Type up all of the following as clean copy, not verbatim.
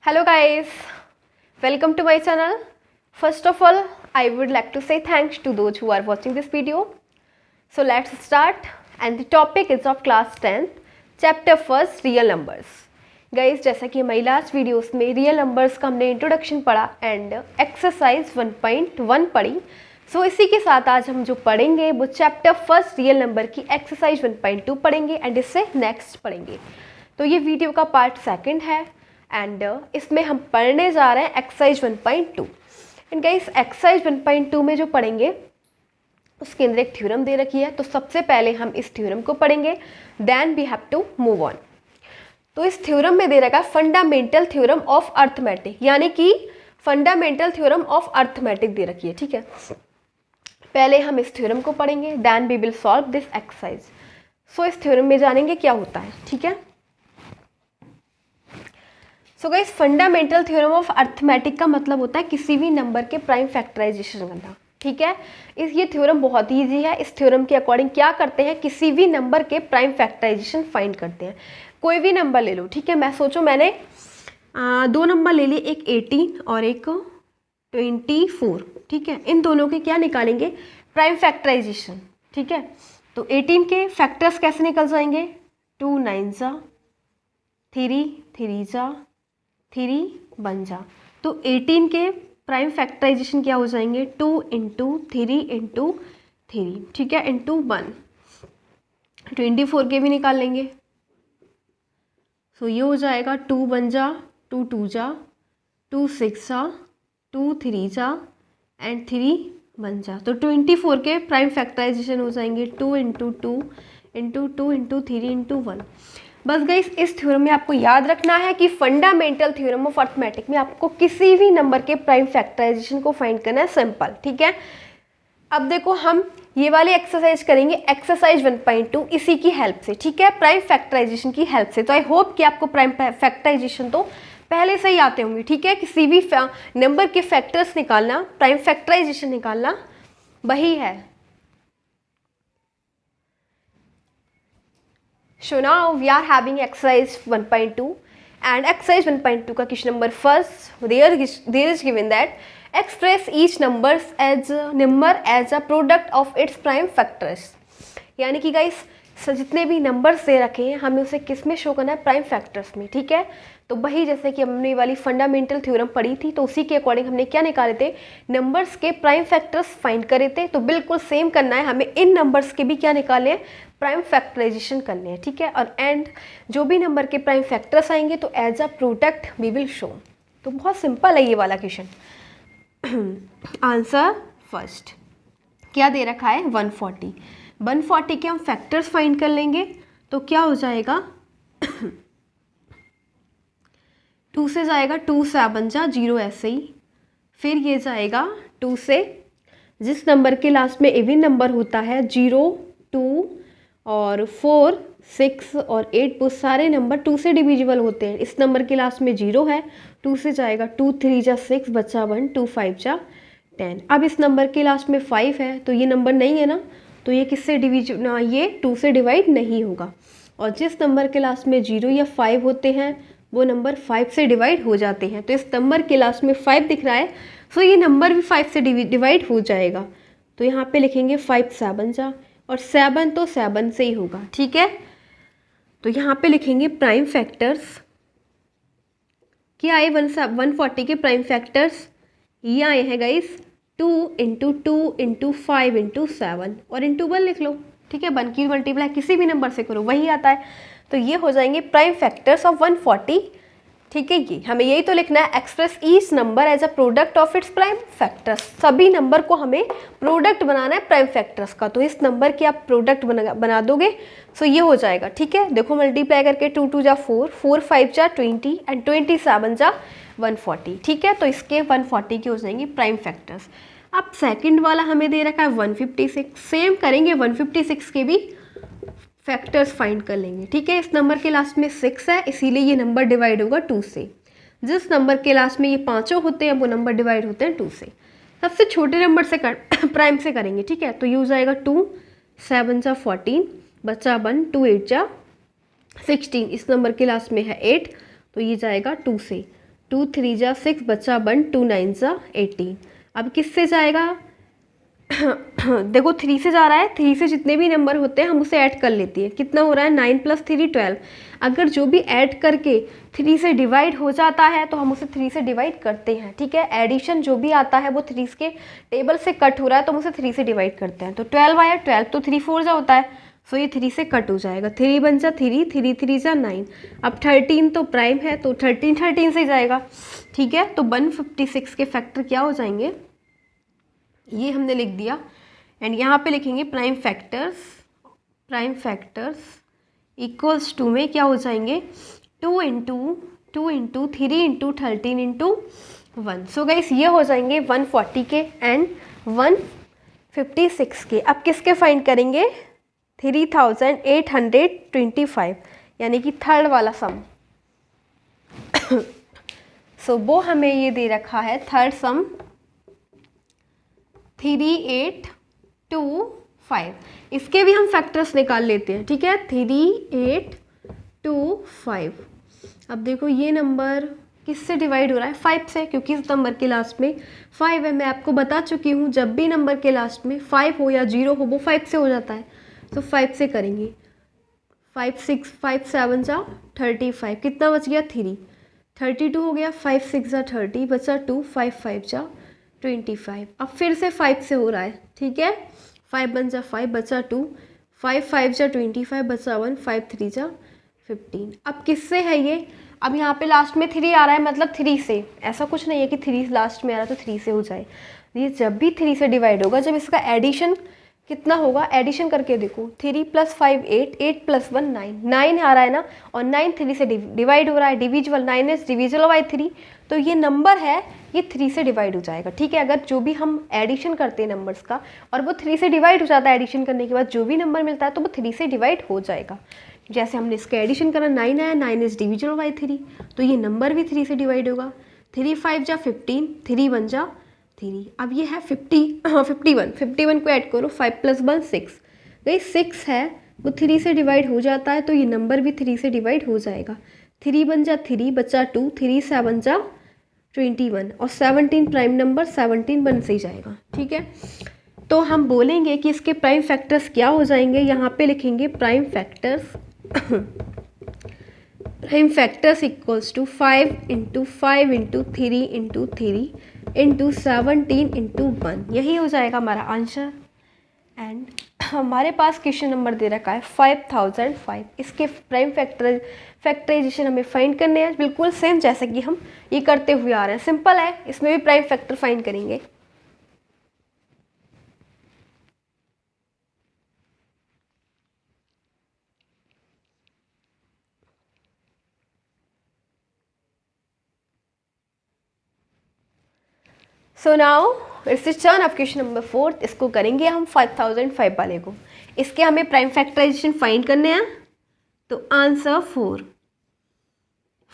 Hello guys, welcome to my channel. First of all, I would like to say thanks to those who are watching this video. So let's start, and the topic is of class 10th, chapter 1st, real numbers. Guys, जैसा कि हमारी last videos में real numbers का हमने introduction पढ़ा and exercise 1.1 पढ़ी. सो इसी के साथ आज हम जो पढ़ेंगे वो चैप्टर फर्स्ट रियल नंबर की एक्सरसाइज 1.2 पढ़ेंगे एंड इससे नेक्स्ट पढ़ेंगे. तो ये वीडियो का पार्ट सेकंड है एंड इसमें हम पढ़ने जा रहे हैं एक्सरसाइज 1.2. एंड गाइस, एक्सरसाइज 1.2 में जो पढ़ेंगे उसके अंदर एक थ्योरम दे रखी है. तो सबसे पहले हम इस थ्योरम को पढ़ेंगे, then we have to move on. तो इस थ्योरम में दे रखा है फंडामेंटल थ्योरम ऑफ अर्थमेटिक, यानी कि फंडामेंटल थ्योरम ऑफ अर्थमेटिक दे रखी है. ठीक है, पहले हम इस थ्योरम को पढ़ेंगे, then we will solve this exercise. So इस थ्योरम में जानेंगे क्या होता है. ठीक है, so guys, fundamental theorem of arithmetic का मतलब होता है किसी भी नंबर के प्राइम फैक्टराइजेशन करना. ठीक है, ये थ्योरम बहुत ईजी है. इस थ्योरम के अकॉर्डिंग क्या करते हैं, किसी भी नंबर के प्राइम फैक्टराइजेशन फाइंड करते हैं. कोई भी नंबर ले लो. ठीक है, मैं सोचो मैंने दो नंबर ले लिए, एक 18 और एक 24. ठीक है, इन दोनों के क्या निकालेंगे, प्राइम फैक्टराइजेशन. ठीक है, तो 18 के फैक्टर्स कैसे निकल जाएंगे, 2 9 जा 3 3 जा 3 बन जा. तो 18 के प्राइम फैक्टराइजेशन क्या हो जाएंगे, 2 × 3 × 3. ठीक है, इंटू 1. 24 के भी निकाल लेंगे. तो ये हो जाएगा 2 बन जा 2 2 जा 2 6 जा 2 3 जा एंड 3 बन जा. तो 24 के प्राइम फैक्टराइजेशन हो जाएंगे 2 × 2 × 2 × 3 × 1. बस गाइस, इस थ्योरम में आपको याद रखना है कि फंडामेंटल थ्योरम ऑफ अर्थमेटिक में आपको किसी भी नंबर के प्राइम फैक्टराइजेशन को फाइंड करना है, सिंपल. ठीक है, अब देखो हम ये वाली एक्सरसाइज करेंगे एक्सरसाइज 1.2 इसी की हेल्प से. ठीक है, प्राइम फैक्टराइजेशन की हेल्प से. तो आई होप कि आपको प्राइम फैक्टराइजेशन तो पहले से ही आते होंगे. ठीक है, किसी भी नंबर के फैक्टर्स निकालना, प्राइम फैक्टराइजेशन निकालना वही है. So now we are having exercise 1.2 and exercise 1.2 का question number first, there is given that express each numbers as number as a product of its prime factors. यानी कि guys जितने भी numbers दे रखे हैं हमें उसे किस में शो करना है, प्राइम फैक्टर्स में. ठीक है, तो वही जैसे कि हमने वाली फंडामेंटल थ्योरम पढ़ी थी तो उसी के अकॉर्डिंग हमने क्या निकाले थे, नंबर्स के प्राइम फैक्टर्स फाइंड करे थे. तो बिल्कुल सेम करना है हमें, इन नंबर्स के भी क्या निकाले हैं, प्राइम फैक्टराइजेशन करने हैं. ठीक है, और एंड जो भी नंबर के प्राइम फैक्टर्स आएंगे तो as a product we will show. तो बहुत सिंपल है ये वाला क्वेश्चन. आंसर फर्स्ट क्या दे रखा है, 140. 140 के हम फैक्टर्स फाइंड कर लेंगे तो क्या हो जाएगा 2 से जाएगा 2 7 जा 0 ऐसे ही. फिर ये जाएगा 2 से, जिस नंबर के लास्ट में इवन नंबर होता है 0 2 और 4 6 और 8 वो सारे नंबर 2 से डिविजिबल होते हैं. इस नंबर के लास्ट में 0 है, 2 से जाएगा 2 3 जा 6 बचा 1 2 5 जा 10. अब इस नंबर के लास्ट में 5 है तो ये नंबर नहीं है ना, तो ये किससे ये 2 से डिवाइड नहीं होगा. और जिस नंबर के लास्ट में 0 या 5 होते हैं वो नंबर 5 से डिवाइड हो जाते हैं. तो इस नंबर के लास्ट में 5 दिख रहा है, सो ये नंबर भी 5 से डिवाइड हो जाएगा. तो यहाँ पे लिखेंगे 5 7 जा, और 7 तो 7 से ही होगा. ठीक है, तो यहाँ पे लिखेंगे प्राइम फैक्टर्स. क्या आए 140 के प्राइम फैक्टर्स, ये आए हैं गाइस 2 × 2 × 5 × 7 और × 1 लिख लो. ठीक है, 1 की मल्टीप्लाई किसी भी नंबर से करो वही आता है. तो ये हो जाएंगे प्राइम फैक्टर्स ऑफ 140. ठीक है, ये हमें यही तो लिखना है, express each number as a product of its prime factors. सभी नंबर को हमें प्रोडक्ट बनाना है प्राइम फैक्टर्स का. तो इस नंबर की आप प्रोडक्ट बना दोगे सो ये हो जाएगा. ठीक है, देखो मल्टीप्लाई करके 2 2 जा 4 4 5 जा 20 एंड 27 जा 140. ठीक है, तो इसके 140 के हो जाएंगे प्राइम फैक्टर्स. अब सेकंड वाला हमें दे रखा है 156. सेम करेंगे, 156 के भी फैक्टर्स फाइंड कर लेंगे. ठीक है, इस नंबर के लास्ट में 6 है इसीलिए ये नंबर डिवाइड होगा 2 से. जिस नंबर के लास्ट में ये पाँचों होते हैं वो नंबर डिवाइड होते हैं 2 से. सबसे छोटे नंबर से प्राइम से करेंगे. ठीक है, तो ये हो जाएगा 2 7 जा 14 बचा 1 2 8 जा 16. इस नंबर के लास्ट में है 8 तो ये जाएगा 2 से. 2 3 जा 6 बचा 1, 2 9 जा 18। अब किससे जाएगा? देखो 3 से जा रहा है, 3 से जितने भी नंबर होते हैं हम उसे ऐड कर लेती है। कितना हो रहा है? 9 + 3 12। अगर जो भी ऐड करके 3 से डिवाइड हो जाता है तो हम उसे 3 से डिवाइड करते हैं, ठीक है। एडिशन जो भी आता है वो 3 के टेबल से कट हो रहा है तो हम उसे 3 से डिवाइड करते हैं। तो 12 आया, 12 तो 3 4 जा होता है, सो ये 3 से कट हो जाएगा। 3 1 जा 3, 3 3 जा 9। अब 13 तो प्राइम है तो 13 13 से जाएगा, ठीक है। तो 156 के फैक्टर क्या हो जाएंगे? ये हमने लिख दिया। एंड यहाँ पे लिखेंगे प्राइम फैक्टर्स इक्वल्स टू में क्या हो जाएंगे? 2 × 2 × 3 × 13 × 1। सो गाइस ये हो जाएंगे 140 के एंड 156 के। अब किसके फाइंड करेंगे? 3825, यानी कि थर्ड वाला सम। सो वो हमें ये दे रखा है थर्ड सम 3825। इसके भी हम फैक्टर्स निकाल लेते हैं, ठीक है। 3825। अब देखो ये नंबर किससे डिवाइड हो रहा है? 5 से, क्योंकि इस नंबर के लास्ट में 5 है। मैं आपको बता चुकी हूँ जब भी नंबर के लास्ट में 5 हो या 0 हो वो 5 से हो जाता है। तो 5 से करेंगे। 5 6 5 7 जा 35, कितना बच गया? 3, 32 हो गया। 5 6 जा 30 बचा 2, 5 5 जा 25। अब फिर से 5 से हो रहा है, ठीक है। 5 1 जा 5 बचा 2, 5 5 जा 25 बचा 1, 5 3 जा 15। अब किससे है ये? अब यहाँ पे लास्ट में 3 आ रहा है, मतलब 3 से। ऐसा कुछ नहीं है कि 3 लास्ट में आ रहा है तो 3 से हो जाए। ये जब भी 3 से डिवाइड होगा, जब इसका एडिशन कितना होगा? एडिशन करके देखो, 3 + 5 8, 8 + 1 9, 9 आ रहा है ना, और 9 3 से डिवाइड हो रहा है। डिविजिबल 9 इज डिविजिबल बाई 3, तो ये नंबर है ये 3 से डिवाइड हो जाएगा, ठीक है। अगर जो भी हम एडिशन करते हैं नंबर्स का और वो 3 से डिवाइड हो जाता है, एडिशन करने के बाद जो भी नंबर मिलता है तो वो 3 से डिवाइड हो जाएगा। जैसे हमने इसका एडिशन करा, 9 आया, 9 इज डिविजिबल बाई 3, तो ये नंबर भी 3 से डिवाइड होगा। 3 5 जा 15, 3 1 जा 3। अब ये है 51 को ऐड करो, 5 + 1 6, गई 6 है वो 3 से डिवाइड हो जाता है तो ये नंबर भी 3 से डिवाइड हो जाएगा। 3 1 जा 3 बचा 2, 3 7 जा 21, और 17 प्राइम नंबर 17 1 से ही जाएगा, ठीक है। तो हम बोलेंगे कि इसके प्राइम फैक्टर्स क्या हो जाएंगे? यहाँ पे लिखेंगे प्राइम फैक्टर्स इक्वल्स टू 5 × 5 × 3 × 3 × 17 × 1। यही हो जाएगा हमारा आंसर। एंड हमारे पास क्वेश्चन नंबर दे रखा है 5005। इसके प्राइम फैक्टराइजेशन हमें फाइंड करने हैं, बिल्कुल सेम जैसे कि हम ये करते हुए आ रहे हैं। सिंपल है, इसमें भी प्राइम फैक्टर फाइंड करेंगे। So now it's the turn off question number 4। इसको करेंगे हम 5005 वाले को। इसके हमें प्राइम फैक्टराइजेशन फाइंड करने हैं, तो आंसर 4।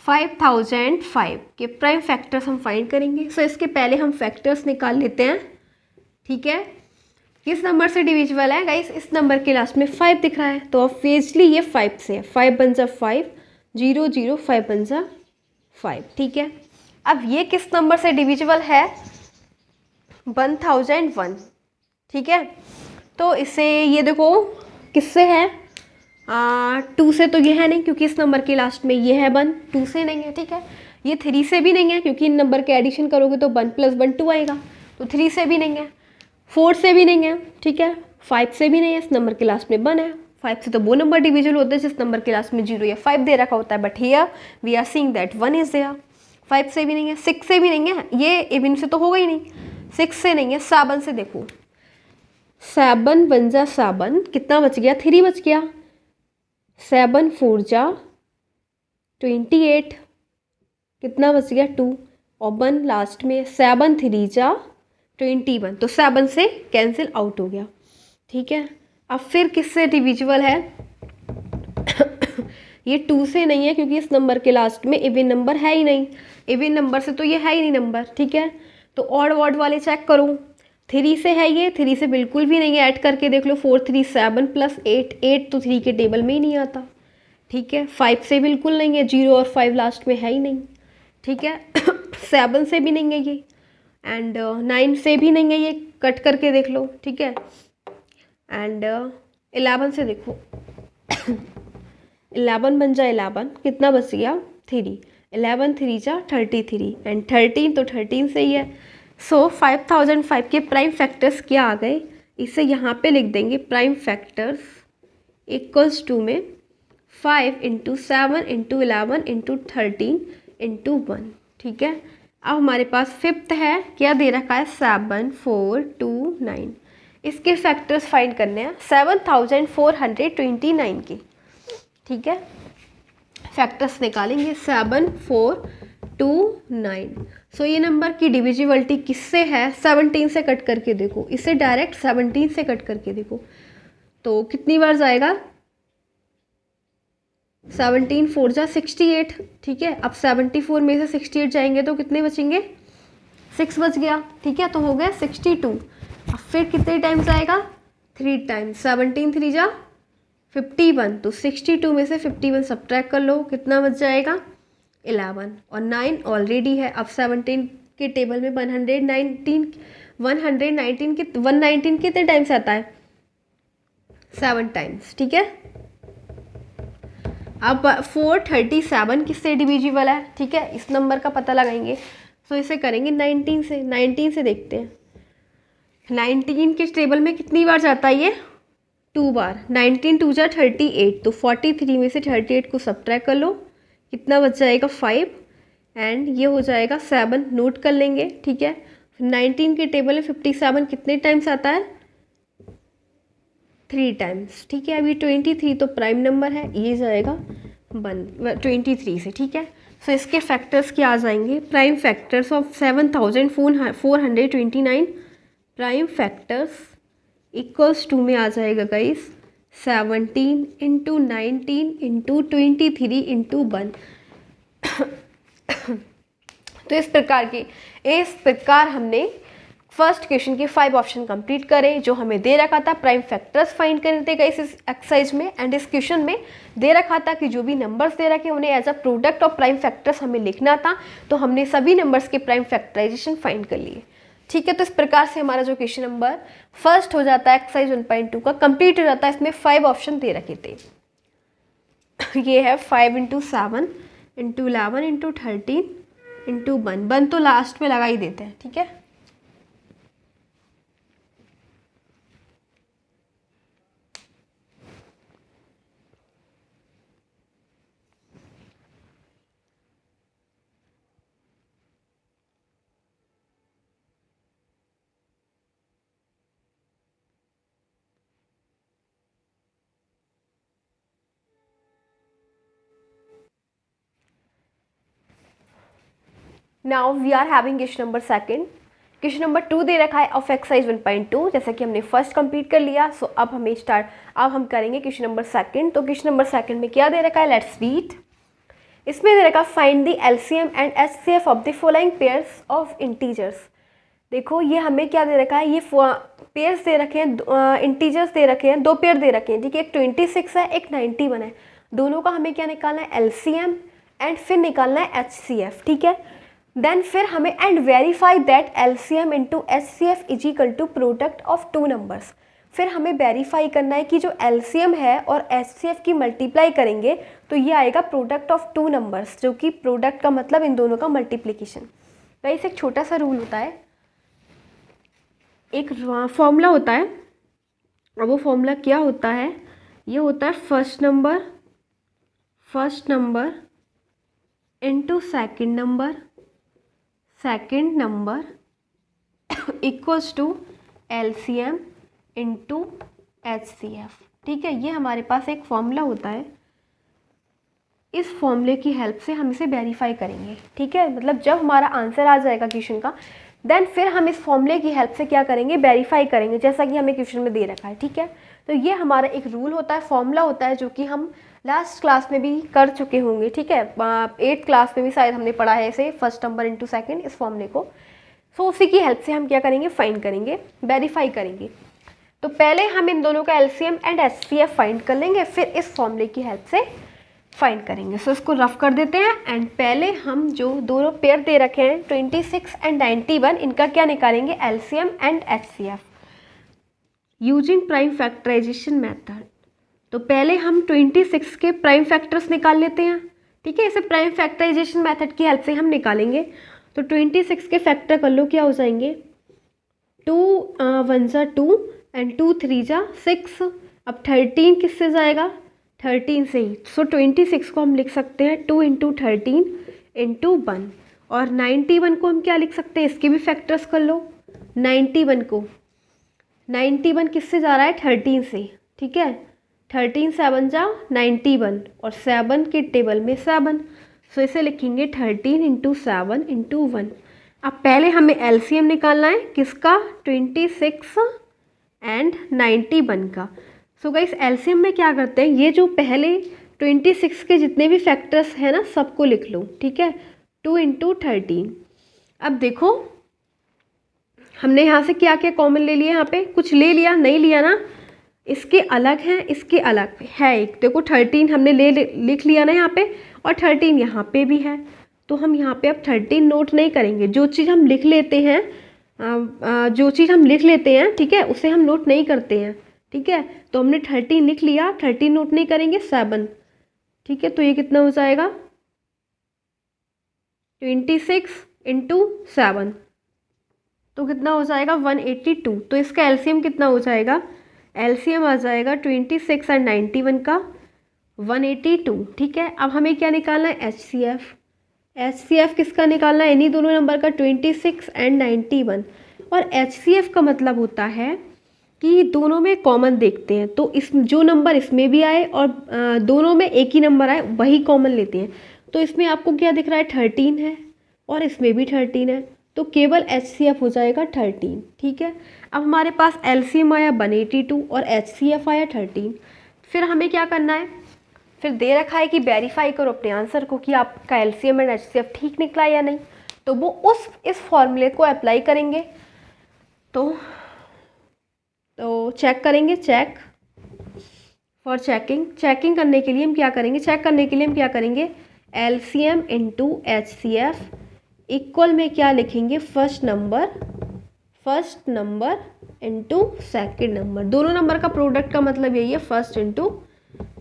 5005 के प्राइम फैक्टर्स हम फाइंड करेंगे। सो इसके पहले हम फैक्टर्स निकाल लेते हैं, ठीक है। किस नंबर से डिविजिबल है गाइस? इस नंबर के लास्ट में 5 दिख रहा है तो ऑब्वियसली ये 5 से है। 5 1 जा 5, 0 0 5 1 जा 5, ठीक है। अब ये किस नंबर से डिविजिबल है? 1001, ठीक है। तो इसे ये देखो किससे है? 2 से तो ये है नहीं, क्योंकि इस नंबर के लास्ट में ये है 1, 2 से नहीं है, ठीक है। ये 3 से भी नहीं है, क्योंकि इन नंबर के एडिशन करोगे तो 1 + 1 2 आएगा, तो 3 से भी नहीं है। 4 से भी नहीं है, ठीक है। 5 से भी नहीं है, इस नंबर के लास्ट में 1 है। 5 से तो वो नंबर डिविजिबल होते हैं जिस नंबर के लास्ट में 0 या 5 दे रखा होता है, but here we are seeing that 1 is there. 5 से भी नहीं है, 6 से भी नहीं है, ये इवन से तो होगा ही नहीं। 6 से नहीं है, 7 से देखो, 7 1 जा 7, कितना बच गया? 3 बच गया। 7 4 जा 28, कितना बच गया? 2, और 1 लास्ट में। 7 3 जा 21, तो 7 से कैंसिल आउट हो गया, ठीक है। अब फिर किससे डिविजिबल है? ये 2 से नहीं है, क्योंकि इस नंबर के लास्ट में इवन नंबर है ही नहीं। इवन नंबर से तो ये है ही नहीं नंबर, ठीक है। तो ऑड वर्ड वाले चेक करो। 3 से है ये, 3 से बिल्कुल भी नहीं है। ऐड करके देख लो, 4 3 7 + 8, 8 तो 3 के टेबल में ही नहीं आता, ठीक है। 5 से बिल्कुल नहीं है, 0 और 5 लास्ट में है ही नहीं, ठीक है। 7 से भी नहीं है ये, एंड 9 से भी नहीं है ये, कट करके देख लो, ठीक है। एंड 11 से देखो 11 बन जाए 11, कितना बच गया 3, 11 3 जा 33, एंड 13 तो 13 से ही है। सो 5005 के प्राइम फैक्टर्स क्या आ गए, इसे यहाँ पे लिख देंगे प्राइम फैक्टर्स इक्वल्स टू में 5 × 7 × 11 × 13 × 1, ठीक है। अब हमारे पास फिफ्थ है, क्या दे रखा है 7 4 2 9, इसके फैक्टर्स फाइंड करने हैं 7429 के, ठीक है। फैक्टर्स निकालेंगे 7 4 2 9। सो ये नंबर की डिविजिबिलिटी किससे है, 17 से कट करके देखो, इसे डायरेक्ट 17 से कट करके देखो तो कितनी बार जाएगा, 17 4 जा 68, ठीक है। अब 74 में से 68 जाएंगे तो कितने बचेंगे, 6 बच गया, ठीक है। तो हो गया 62। अब फिर कितने टाइम्स आएगा, 3 टाइम्स, 17 3 जा 51, तो 62 में से 51 सब्ट्रैक्ट कर लो, कितना बच जाएगा 11, और 9 ऑलरेडी है। अब 17 के टेबल में 119 कितने टाइम्स आता है, 7 टाइम्स, ठीक है। अब 437 किससे डिविजिबल है, ठीक है, इस नंबर का पता लगाएंगे। तो इसे करेंगे 19 से देखते हैं, 19 के टेबल में कितनी बार जाता है ये, 2 बार, 19 2 जा 38, तो 43 में से 38 को सब्ट्रैक्ट कर लो, कितना बच जाएगा 5, एंड ये हो जाएगा 7, नोट कर लेंगे, ठीक है। 19 के टेबल में 57 कितने टाइम्स आता है, 3 टाइम्स, ठीक है। अभी 23 तो प्राइम नंबर है, ये जाएगा 23 से, ठीक है। सो इसके फैक्टर्स क्या आ जाएंगे, prime factors of 7429, prime factors equals to में आ जाएगा गाइस 17 × 19 × 23 × 1। तो इस प्रकार हमने फर्स्ट क्वेश्चन के 5 ऑप्शन कंप्लीट करें जो हमें दे रखा था, प्राइम फैक्टर्स फाइंड करने थे गाइस इस एक्सरसाइज में, एंड इस क्वेश्चन में दे रखा था कि जो भी नंबर्स दे रखे उन्हें as a product of prime factors हमें लिखना था। तो हमने सभी नंबर्स के प्राइम फैक्टराइजेशन फाइंड कर लिए, ठीक है। तो इस प्रकार से हमारा जो क्वेश्चन नंबर फर्स्ट हो जाता है एक्सरसाइज 1.2 का कंप्लीट हो जाता है। इसमें 5 ऑप्शन दे रखे थे, ये है 5 × 7 × 11 × 13 × 1 तो लास्ट में लगा ही देते हैं, ठीक है। Now we are having question number second. Question number 2 दे रखा है ऑफ एक्सरसाइज 1.2, जैसा कि हमने फर्स्ट कंप्लीट कर लिया। सो अब हम करेंगे क्वेश्चन नंबर सेकंड। तो क्वेश्चन नंबर सेकंड में क्या दे रखा है, लेट्स रीड। इसमें दे रखा find the LCM and HCF of the following pairs of integers. देखो ये हमें क्या दे रखा है, ये पेयर्स दे रखे हैं, इंटीजर्स दे रखे हैं, 2 पेयर दे रखे हैं, ठीक है। एक 26 है, एक 91 है। दोनों का हमें क्या निकालना है, एलसीएम, एंड फिर निकालना है एचसीएफ, ठीक है। देन फिर हमें and verify that LCM into HCF is equal to product of 2 numbers. फिर हमें वेरीफाई करना है कि जो एलसीएम है और एचसीएफ की मल्टीप्लाई करेंगे तो ये आएगा प्रोडक्ट ऑफ 2 नंबर्स, जो कि प्रोडक्ट का मतलब इन दोनों का मल्टीप्लिकेशन। गाइस एक छोटा सा रूल होता है, एक फॉर्मूला होता है, और वो फॉर्मूला क्या होता है, ये होता है first number into second number equals to LCM into HCF, ठीक है। ये हमारे पास एक फॉर्मूला होता है, इस फॉर्मूले की हेल्प से हम इसे वेरीफाई करेंगे, ठीक है। मतलब जब हमारा आंसर आ जाएगा क्वेश्चन का, देन फिर हम इस फॉर्मूले की हेल्प से क्या करेंगे, वेरीफाई करेंगे, जैसा कि हमें क्वेश्चन में दे रखा है, ठीक है। तो ये हमारा एक रूल होता है, फॉर्मूला होता है, जो कि हम लास्ट क्लास में भी कर चुके होंगे, ठीक है। 8th क्लास में भी शायद हमने पढ़ा है इसे, फर्स्ट नंबर इंटू सेकेंड, इस फॉर्मूले को। सो उसी की हेल्प से हम क्या करेंगे, फाइंड करेंगे, वेरीफाई करेंगे। तो पहले हम इन दोनों का एलसीएम एंड एचसीएफ फाइंड कर लेंगे, फिर इस फॉर्मूले की हेल्प से फाइंड करेंगे। सो इसको रफ कर देते हैं एंड पहले हम जो दोनों पेयर दे रखे हैं 26 एंड 91, इनका क्या निकालेंगे, LCM and HCF using prime factorisation method. तो पहले हम 26 के प्राइम फैक्टर्स निकाल लेते हैं, ठीक है, इसे प्राइम फैक्टराइजेशन मेथड की हेल्प से हम निकालेंगे। तो 26 के फैक्टर कर लो, क्या हो जाएंगे, 2 1 जा 2 एंड 2 3 जा 6। अब 13 किससे जाएगा, 13 से ही। सो 26 को हम लिख सकते हैं 2 × 13 × 1। और 91 को हम क्या लिख सकते हैं, इसके भी फैक्टर्स कर लो। 91 किससे जा रहा है, 13 से, ठीक है, 13 7 जा 91 और 7 के टेबल में 7। सो इसे लिखेंगे 13 × 7 × 1। अब पहले हमें एलसीएम निकालना है, किसका, 26 एंड 91 का। सो गाइस एलसीएम में क्या करते हैं, ये जो पहले 26 के जितने भी फैक्टर्स हैं ना, सबको लिख लो, ठीक है, 2 × 13। अब देखो हमने यहाँ से क्या क्या कॉमन ले लिया, यहाँ पे कुछ ले लिया, नहीं लिया ना, इसके अलग हैं, इसके अलग है एक, देखो 13 हमने लिख लिया ना यहाँ पे, और 13 यहाँ पे भी है। तो हम यहाँ पे अब 13 नोट नहीं करेंगे, जो चीज़ हम लिख लेते हैं ठीक है, उसे हम नोट नहीं करते हैं, ठीक है। तो हमने 13 लिख लिया, 13 नोट नहीं करेंगे, 7, ठीक है। तो ये कितना हो जाएगा, 26 × 7, तो कितना हो जाएगा, 182। तो इसका एलसीएम कितना हो जाएगा, एलसीएम आ जाएगा 26 एंड 91 का 182, ठीक है। अब हमें क्या निकालना है, एचसीएफ। एचसीएफ किसका निकालना है, इन्हीं दोनों नंबर का, 26 एंड 91। और एचसीएफ का मतलब होता है कि दोनों में कॉमन देखते हैं, तो इस जो नंबर इसमें भी आए और दोनों में एक ही नंबर आए वही कॉमन लेते हैं। तो इसमें आपको क्या दिख रहा है, 13 है और इसमें भी 13 है, तो केवल एचसीएफ हो जाएगा 13, ठीक है। अब हमारे पास एलसीएम आया 182 और एचसीएफ आया 13। फिर हमें क्या करना है, फिर दे रखा है कि वेरीफाई करो अपने आंसर को कि आपका एलसीएम एंड एचसीएफ ठीक निकला या नहीं। तो वो इस फॉर्मूले को अप्लाई करेंगे। तो चेक करेंगे, चेक फॉर चेकिंग करने के लिए हम क्या करेंगे, एलसीएम × एचसीएफ इक्वल में क्या लिखेंगे, फर्स्ट नंबर × सेकंड नंबर। दोनों नंबर का प्रोडक्ट का मतलब यही है, फर्स्ट ×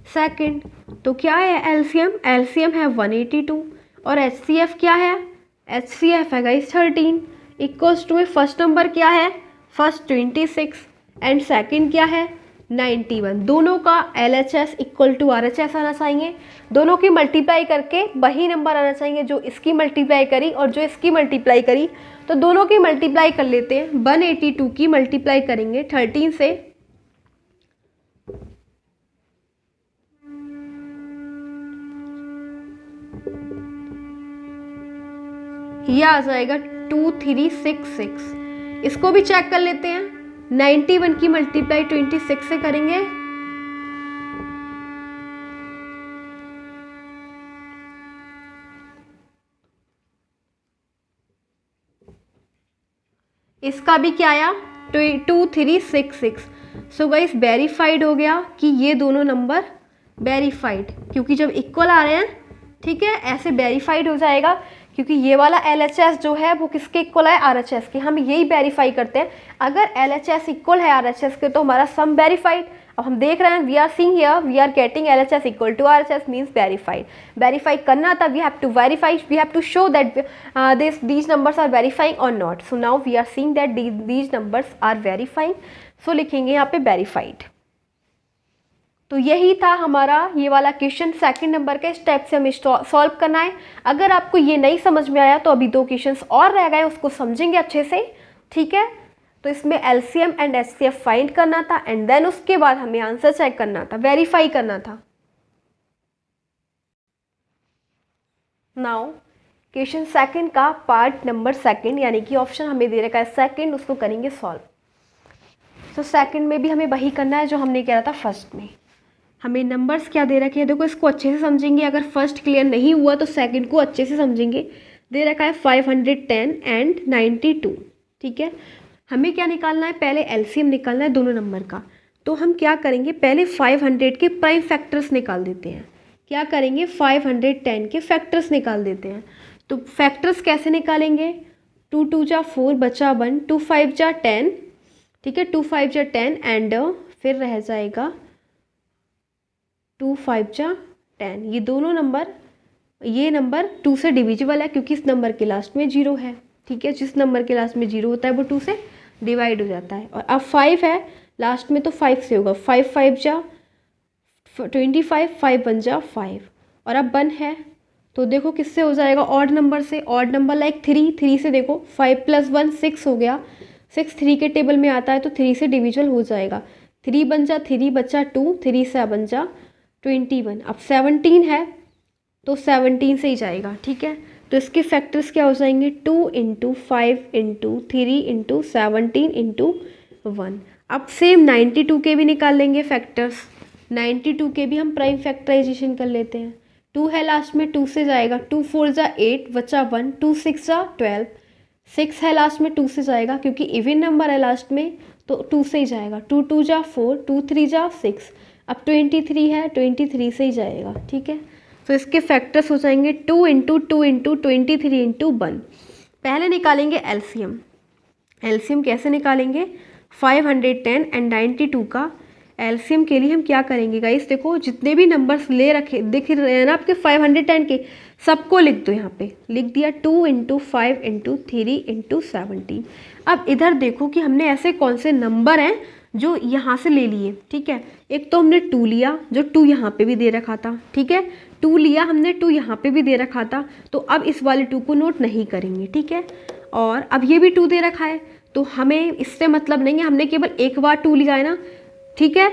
सेकंड। तो क्या है एलसीएम है 182 और एचसीएफ क्या है, एचसीएफ है गाइस 13, इक्वल्स टू में फर्स्ट नंबर क्या है, फर्स्ट 26 एंड सेकंड क्या है, 91। दोनों का LHS इक्वल टू RHS आना चाहिए, दोनों की मल्टीप्लाई करके वही नंबर आना चाहिए जो इसकी मल्टीप्लाई करी और जो इसकी मल्टीप्लाई करी। तो दोनों की मल्टीप्लाई कर लेते हैं, 182 की मल्टीप्लाई करेंगे 13 से, यह आ जाएगा 2366। इसको भी चेक कर लेते हैं, 91 की मल्टीप्लाई 26 से करेंगे, इसका भी क्या आया 2366। सो गाइस वेरीफाइड हो गया कि ये दोनों नंबर वेरीफाइड, क्योंकि जब इक्वल आ रहे हैं, ठीक है, ऐसे वेरीफाइड हो जाएगा, क्योंकि ये वाला LHS जो है वो किसके इक्वल है, RHS के। हम यही वेरीफाई करते हैं, अगर LHS इक्वल है RHS के तो हमारा सम वेरीफाइड। अब हम देख रहे हैं, we are seeing here, we are getting LHS equal to RHS means verified. Verify करना था, we have to verify, we have to show that these numbers are verifying or not. So now we are seeing that these numbers are verifying. So लिखेंगे यहाँ पे verified. तो यही था हमारा ये वाला क्वेश्चन, सेकंड नंबर के स्टेप से हमें सॉल्व करना है। अगर आपको ये नहीं समझ में आया तो अभी 2 क्वेश्चंस और रह गए, उसको समझेंगे अच्छे से, ठीक है। तो इसमें एलसीएम एंड एचसीएफ फाइंड करना था एंड देन उसके बाद हमें आंसर चेक करना था, वेरीफाई करना था। नाउ क्वेश्चन सेकंड का पार्ट नंबर सेकंड, यानी कि ऑप्शन हमें दे रखा है सेकंड, उसको करेंगे सॉल्व। तो सेकंड में भी हमें वही करना है जो हमने किया था फर्स्ट में। हमें नंबर्स क्या दे रखे हैं, देखो इसको अच्छे से समझेंगे, अगर फर्स्ट क्लियर नहीं हुआ तो सेकंड को अच्छे से समझेंगे। दे रखा है 510 एंड 92, ठीक है। हमें क्या निकालना है, पहले एलसीएम निकालना है दोनों नंबर का। तो हम क्या करेंगे, पहले 500 के प्राइम फैक्टर्स निकाल देते हैं, क्या करेंगे, 510 के फैक्टर्स निकाल देते हैं। तो फैक्टर्स कैसे निकालेंगे, 2 2 जा 4 बचा 1, 2 5 जा 10, ठीक है, 2 5 जा 10 एंड फिर रह जाएगा 2 5 जा 10। ये दोनों नंबर, ये नंबर 2 से डिविजिबल है क्योंकि इस नंबर के लास्ट में 0 है, ठीक है। जिस नंबर के लास्ट में 0 होता है वो 2 से डिवाइड हो जाता है। और अब 5 है लास्ट में तो 5 से होगा, 5 5 जा 25, 5 1 जा 5। और अब 1 है तो देखो किससे हो जाएगा, ऑड नंबर से। ऑड नंबर लाइक 3 से देखो 5 + 1 6 हो गया, 6 3 के टेबल में आता है तो 3 से डिविजिबल हो जाएगा। 3 बन जा 3 बचा 2, 3 7 जा 21। अब 17 है तो 17 से ही जाएगा, ठीक है। तो इसके फैक्टर्स क्या हो जाएंगे, 2 × 5 × 3 × 17 × 1। अब सेम 92 के भी निकाल लेंगे फैक्टर्स। 92 के भी हम प्राइम फैक्टराइजेशन कर लेते हैं। 2 है लास्ट में, 2 से जाएगा, 2 4 जा 8 बचा 1, 2 6 जा 12, 6 है लास्ट में 2 से जाएगा क्योंकि इवन नंबर है लास्ट में तो 2 से ही जाएगा, 2 2 जा 4, 2 3 जा 6। अब 23 है, 23 से ही जाएगा, ठीक है। तो इसके फैक्टर्स हो जाएंगे 2 × 2 × 23 × 1। पहले निकालेंगे एलसीएम। एलसीएम कैसे निकालेंगे, 510 एंड 92 का एलसीएम के लिए हम क्या करेंगे गाइस, देखो जितने भी नंबर्स ले रखे दिख रहे हैं ना आपके 510 के, सबको लिख दो। यहाँ पे लिख दिया 2 × 5 × 3 × 17। अब इधर देखो कि हमने ऐसे कौन से नंबर हैं जो यहाँ से ले लिए, ठीक है। एक तो हमने 2 लिया जो 2 यहाँ पे भी दे रखा था, ठीक है। 2 लिया हमने, 2 यहाँ पे भी दे रखा था तो अब इस वाले 2 को नोट नहीं करेंगे, ठीक है। और अब ये भी 2 दे रखा है तो हमें इससे मतलब नहीं है, हमने केवल एक बार 2 लिया है ना, ठीक है।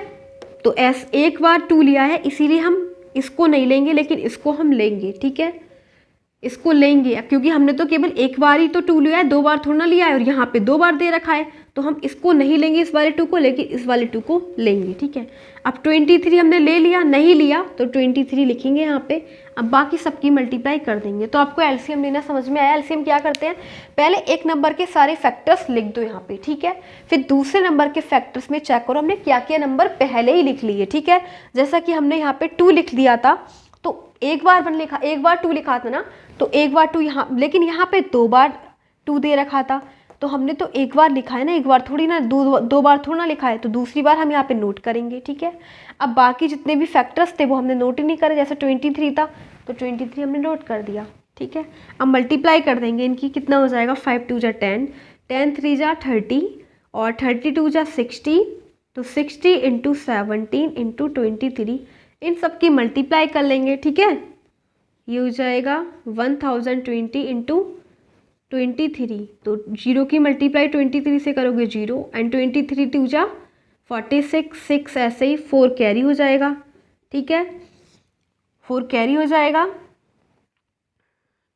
तो एक बार 2 लिया है इसीलिए हम इसको नहीं लेंगे लेकिन इसको हम लेंगे, ठीक है। इसको लेंगे क्योंकि हमने तो केवल एक बार ही तो 2 लिया है, 2 बार थोड़ा ना लिया है। और यहाँ पे 2 बार दे रखा है तो हम इसको नहीं लेंगे इस वाले 2 को, लेकिन इस वाले 2 को लेंगे, ठीक है। अब 23 हमने ले लिया, नहीं लिया तो 23 लिखेंगे यहाँ पे। अब बाकी सबकी मल्टीप्लाई कर देंगे। तो आपको एलसीएम लेना समझ में आया। एलसीएम क्या करते हैं, पहले एक नंबर के सारे फैक्टर्स लिख दो यहाँ पे, ठीक है। फिर दूसरे नंबर के फैक्टर्स में चेक करो हमने क्या क्या नंबर पहले ही लिख लिए, ठीक है। जैसा कि हमने यहाँ पे 2 लिख दिया था तो एक बार 2 लिखा था ना, तो एक बार 2 यहाँ, लेकिन यहाँ पे 2 बार 2 दे रखा था तो हमने तो एक बार लिखा है ना, एक बार थोड़ी ना, 2 बार थोड़ा ना लिखा है, तो दूसरी बार हम यहाँ पे नोट करेंगे, ठीक है। अब बाकी जितने भी फैक्टर्स थे वो हमने नोट ही नहीं करे, जैसे 23 था तो 23 हमने नोट कर दिया, ठीक है। अब मल्टीप्लाई कर देंगे इनकी, कितना हो जाएगा, 5 2 जा 10, 10 3 जा 30 और 32 जा 60, तो 60 × 17 × 23, इन सब की मल्टीप्लाई कर लेंगे, ठीक है। ये हो जाएगा 1020 × 23, तो 0 की मल्टीप्लाई 23 से करोगे 0 एंड 23 2 जा 46, 6 ऐसे ही 4 कैरी हो जाएगा, ठीक है। 4 कैरी हो जाएगा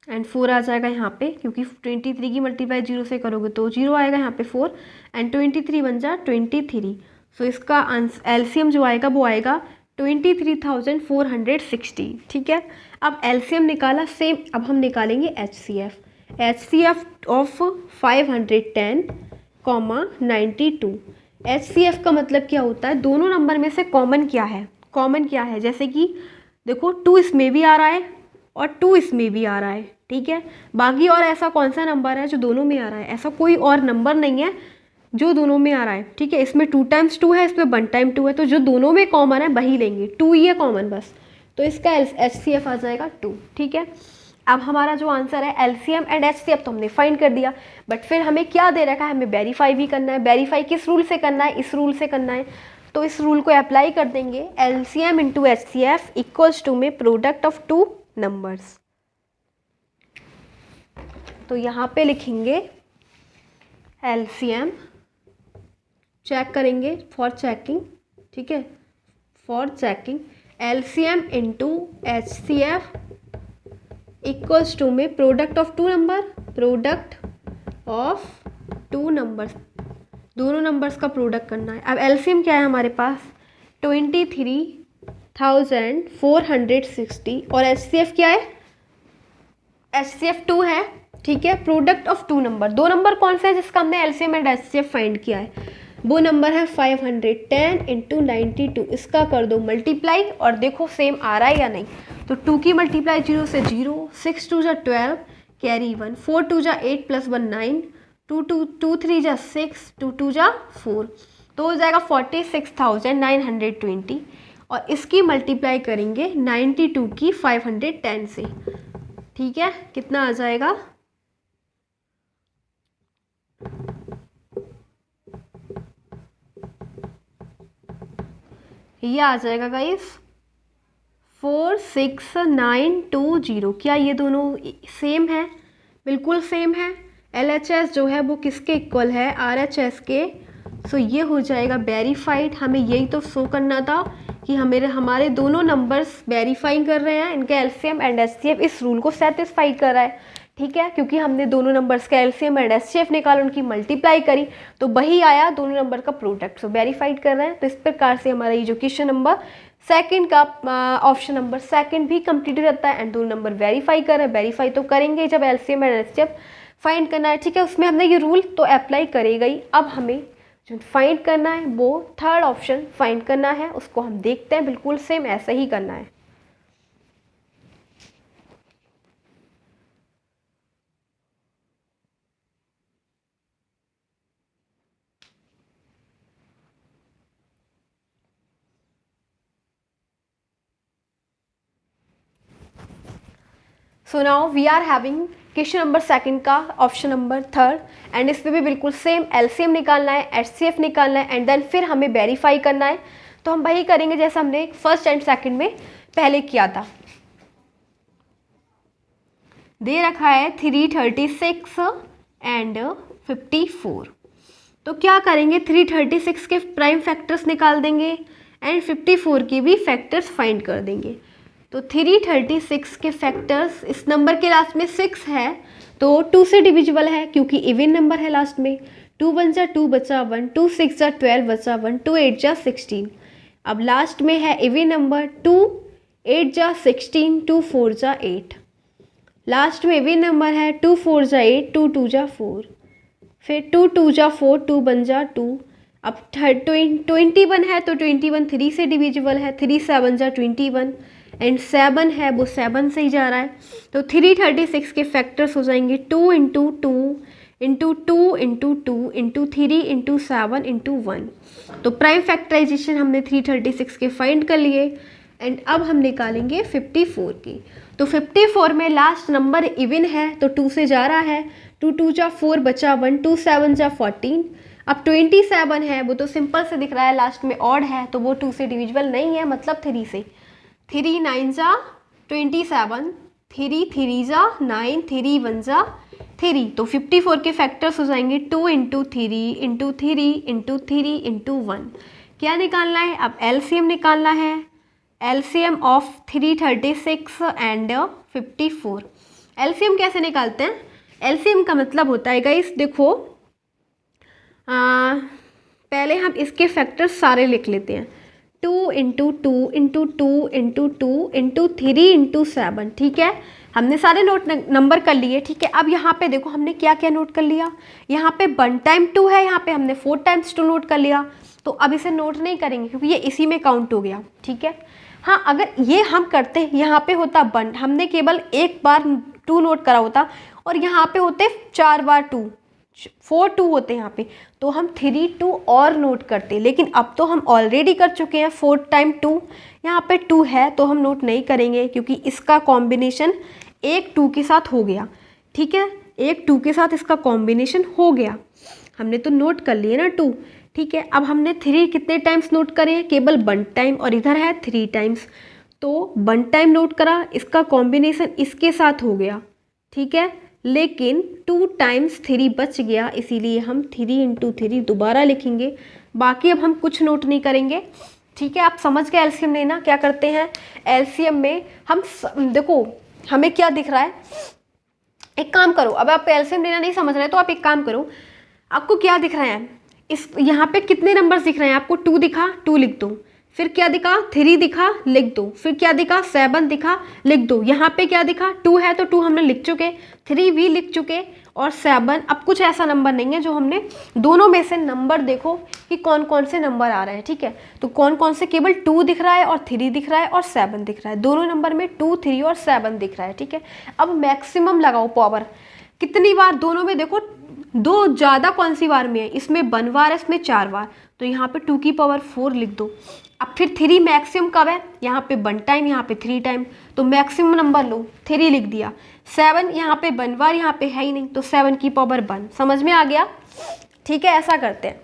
एंड 4 आ जाएगा यहाँ पे, क्योंकि 23 की मल्टीप्लाई 0 से करोगे तो 0 आएगा यहाँ पे 4 एंड 23 बन जा 23। सो इसका एलसीएम जो आएगा वो आएगा 23,460, ठीक है। अब एलसीएम निकाला, सेम अब हम निकालेंगे एचसीएफ। HCF of 510, 92। एचसीएफ का मतलब क्या होता है, दोनों नंबर में से कॉमन क्या है, जैसे कि देखो 2 इसमें भी आ रहा है और 2 इसमें भी आ रहा है, ठीक है। बाकी और ऐसा कौन सा नंबर है जो दोनों में आ रहा है, ऐसा कोई और नंबर नहीं है जो दोनों में आ रहा है, ठीक है। इसमें 2 × 2 है, इसमें 1 × 2 है, तो जो दोनों में कॉमन है वही लेंगे, 2 ही है कॉमन बस, तो इसका एचसीएफ आ जाएगा 2, ठीक है। अब हमारा जो आंसर है एलसीएम एंड एचसीएफ तो हमने फाइंड कर दिया, बट फिर हमें क्या दे रखा है, हमें वेरीफाई भी करना है। वेरीफाई किस रूल से करना है, इस रूल से करना है, तो इस रूल को अप्लाई कर देंगे। एलसीएम × एचसीएफ इक्वल्स टू में प्रोडक्ट ऑफ 2 नंबर्स। तो यहाँ पे लिखेंगे एलसीएम, चेक करेंगे फॉर चेकिंग, ठीक है, for checking LCM × HCF equals to में प्रोडक्ट ऑफ 2 नंबर, दोनों नंबर्स का प्रोडक्ट करना है। अब एलसीएम क्या है हमारे पास, 23,460 और एचसीएफ क्या है, एचसीएफ 2 है, ठीक है। प्रोडक्ट ऑफ 2 नंबर, 2 नंबर कौन सा है जिसका हमने एलसीएम एंड एचसीएफ फाइंड किया है, वो नंबर है 510 इंटू 92, इसका कर दो मल्टीप्लाई और देखो सेम आ रहा है या नहीं। तो 2 की मल्टीप्लाई 0 से 0, 6 2 जा 12 कैरी 1, 4 2 जा 8 प्लस 1 9, 2 3 जा 6, 2 2 जा 4, तो हो जाएगा 46,920 और इसकी मल्टीप्लाई करेंगे 92 की 510 से। ठीक है, कितना आ जाएगा? ये आ जाएगा गाइस 46920। क्या ये दोनों सेम है? बिल्कुल सेम है। LHS जो है वो किसके इक्वल है? RHS के। सो ये हो जाएगा वेरीफाइड। हमें यही तो शो करना था कि हमारे दोनों नंबर्स वेरीफाई कर रहे हैं, इनके LCM एंड HCF इस रूल को सेटिस्फाई कर रहा है। ठीक है, क्योंकि हमने दोनों नंबर्स का LCM एंड HCF निकाला, उनकी मल्टीप्लाई करी तो वही आया दोनों नंबर का प्रोडक्ट। सो वेरीफाइड कर रहे हैं। तो इस प्रकार से हमारा ये जो क्वेश्चन नंबर सेकंड का ऑप्शन नंबर सेकंड भी कंप्लीट हो जाता है एंड दोनों नंबर वेरीफाई कर रहे हैं। वेरीफाई तो करेंगे जब LCM एंड HCF फाइंड करना है। ठीक है, उसमें हमने ये रूल तो अप्लाई करेगा ही। अब हमें जो फाइंड करना है वो थर्ड ऑप्शन फाइंड करना है, उसको हम देखते हैं। बिल्कुल सेम ऐसा ही करना है। So now we are having question number second का ऑप्शन नंबर थर्ड एंड इस पर भी बिल्कुल सेम LCM निकालना है, HCF निकालना है एंड देन फिर हमें वेरीफाई करना है। तो हम वही करेंगे जैसा हमने फर्स्ट एंड सेकंड में पहले किया था। दे रखा है 336 एंड 54। तो क्या करेंगे, 336 के प्राइम फैक्टर्स निकाल देंगे एंड 54 के भी फैक्टर्स फाइंड कर देंगे। तो 336 के फैक्टर्स, इस नंबर के लास्ट में 6 है तो 2 से डिविजिबल है क्योंकि इवन नंबर है लास्ट में। 2 1 जा 2 बचा 1, 2 6 जा 12 बचा 1, 2 8 जा 16। अब लास्ट में है इवन नंबर 2 8 जा 16, 2 4 जा 8। लास्ट में इवन नंबर है 2 4 जा 8, 2 2 जा 4, फिर 2 2 जा 4, 2 1 जा 2। अब 21 है तो 21 3 से डिविजिबल है, 3 7 जा 21 एंड 7 है वो 7 से ही जा रहा है। तो 336 के फैक्टर्स हो जाएंगे 2 into 2 into 2 into 2 into 3 into 7 into 1। तो प्राइम फैक्टराइजेशन हमने 336 के फाइंड कर लिए एंड अब हम निकालेंगे 54 की। तो 54 में लास्ट नंबर इवन है तो 2 से जा रहा है, 2 2 जा 4 बचा 1, 2 7 जा 14। अब 27 है वो तो सिंपल से दिख रहा है, लास्ट में ऑड है तो वो 2 से डिविजिबल नहीं है, मतलब 3 से। 3 9 जा 27, 3 3 जा 9, 3 1 जा 3। तो 54 के फैक्टर्स हो जाएंगे 2 इंटू 3 इंटू 3 इंटू 3 इंटू 1। क्या निकालना है? अब LCM निकालना है। LCM of 336 and 54। LCM कैसे निकालते हैं? LCM का मतलब होता है गाइस, देखो पहले हम इसके फैक्टर्स सारे लिख लेते हैं। 2 into 2 into 2 into 2 into 3 into 7। ठीक है, हमने सारे नंबर कर लिए। ठीक है, अब यहाँ पे देखो हमने क्या क्या नोट कर लिया। यहाँ पे 1 टाइम 2 है, यहाँ पे हमने 4 टाइम्स 2 नोट कर लिया। तो अब इसे नोट नहीं करेंगे क्योंकि ये इसी में काउंट हो गया। ठीक है, हाँ अगर ये हम करते यहाँ पे होता 1, हमने केवल एक बार 2 नोट करा होता और यहाँ पे होते 4 बार 2, 4 2 होते हैं यहाँ पे, तो हम 3 2 और नोट करते। लेकिन अब तो हम ऑलरेडी कर चुके हैं 4 टाइम 2, यहाँ पे 2 है तो हम नोट नहीं करेंगे क्योंकि इसका कॉम्बिनेशन एक 2 के साथ हो गया। ठीक है, एक 2 के साथ इसका कॉम्बिनेशन हो गया, हमने तो नोट कर लिए ना 2। ठीक है, अब हमने 3 कितने टाइम्स नोट करें? केवल 1 टाइम, और इधर है 3 टाइम्स, तो 1 टाइम नोट करा, इसका कॉम्बिनेशन इसके साथ हो गया। ठीक है, लेकिन 2 टाइम्स 3 बच गया, इसीलिए हम 3 इंटू 3 दोबारा लिखेंगे। बाकी अब हम कुछ नोट नहीं करेंगे। ठीक है, आप समझ गए LCM लेना क्या करते हैं। LCM में हम देखो हमें क्या दिख रहा है, एक काम करो, अब आप LCM लेना नहीं समझ रहे तो आप एक काम करो, आपको क्या दिख रहा है, इस यहाँ पे कितने नंबर्स दिख रहे हैं आपको? 2 दिखा, 2 लिख दो। फिर क्या दिखा, 3 दिखा, लिख दो। फिर क्या दिखा, 7 दिखा, लिख दो। यहाँ पे क्या दिखा, 2 है तो 2 हमने लिख चुके, 3 भी लिख चुके, और 7 अब कुछ ऐसा नंबर नहीं है जो हमने, दोनों में से नंबर देखो कि कौन कौन से नंबर आ रहे हैं, ठीक है। तो कौन कौन से, केवल 2 दिख रहा है और 3 दिख रहा है और 7 दिख रहा है, दोनों नंबर में 2, 3 और 7 दिख रहा है, ठीक है। अब मैक्सिमम लगाओ पावर, कितनी बार दोनों में देखो, दो ज़्यादा कौन सी बार में है, इसमें 1 बार है, इसमें 4 बार, तो यहाँ पे 2 की पावर 4 लिख दो। अब फिर 3 मैक्सिमम कब है, यहाँ पे 1 टाइम, यहाँ पे 3 टाइम, तो मैक्सिमम नंबर लो, 3 लिख दिया। 7 यहाँ पे 1 बार, यहाँ पे है ही नहीं, तो 7 की पावर 1, समझ में आ गया, ठीक है। ऐसा करते हैं,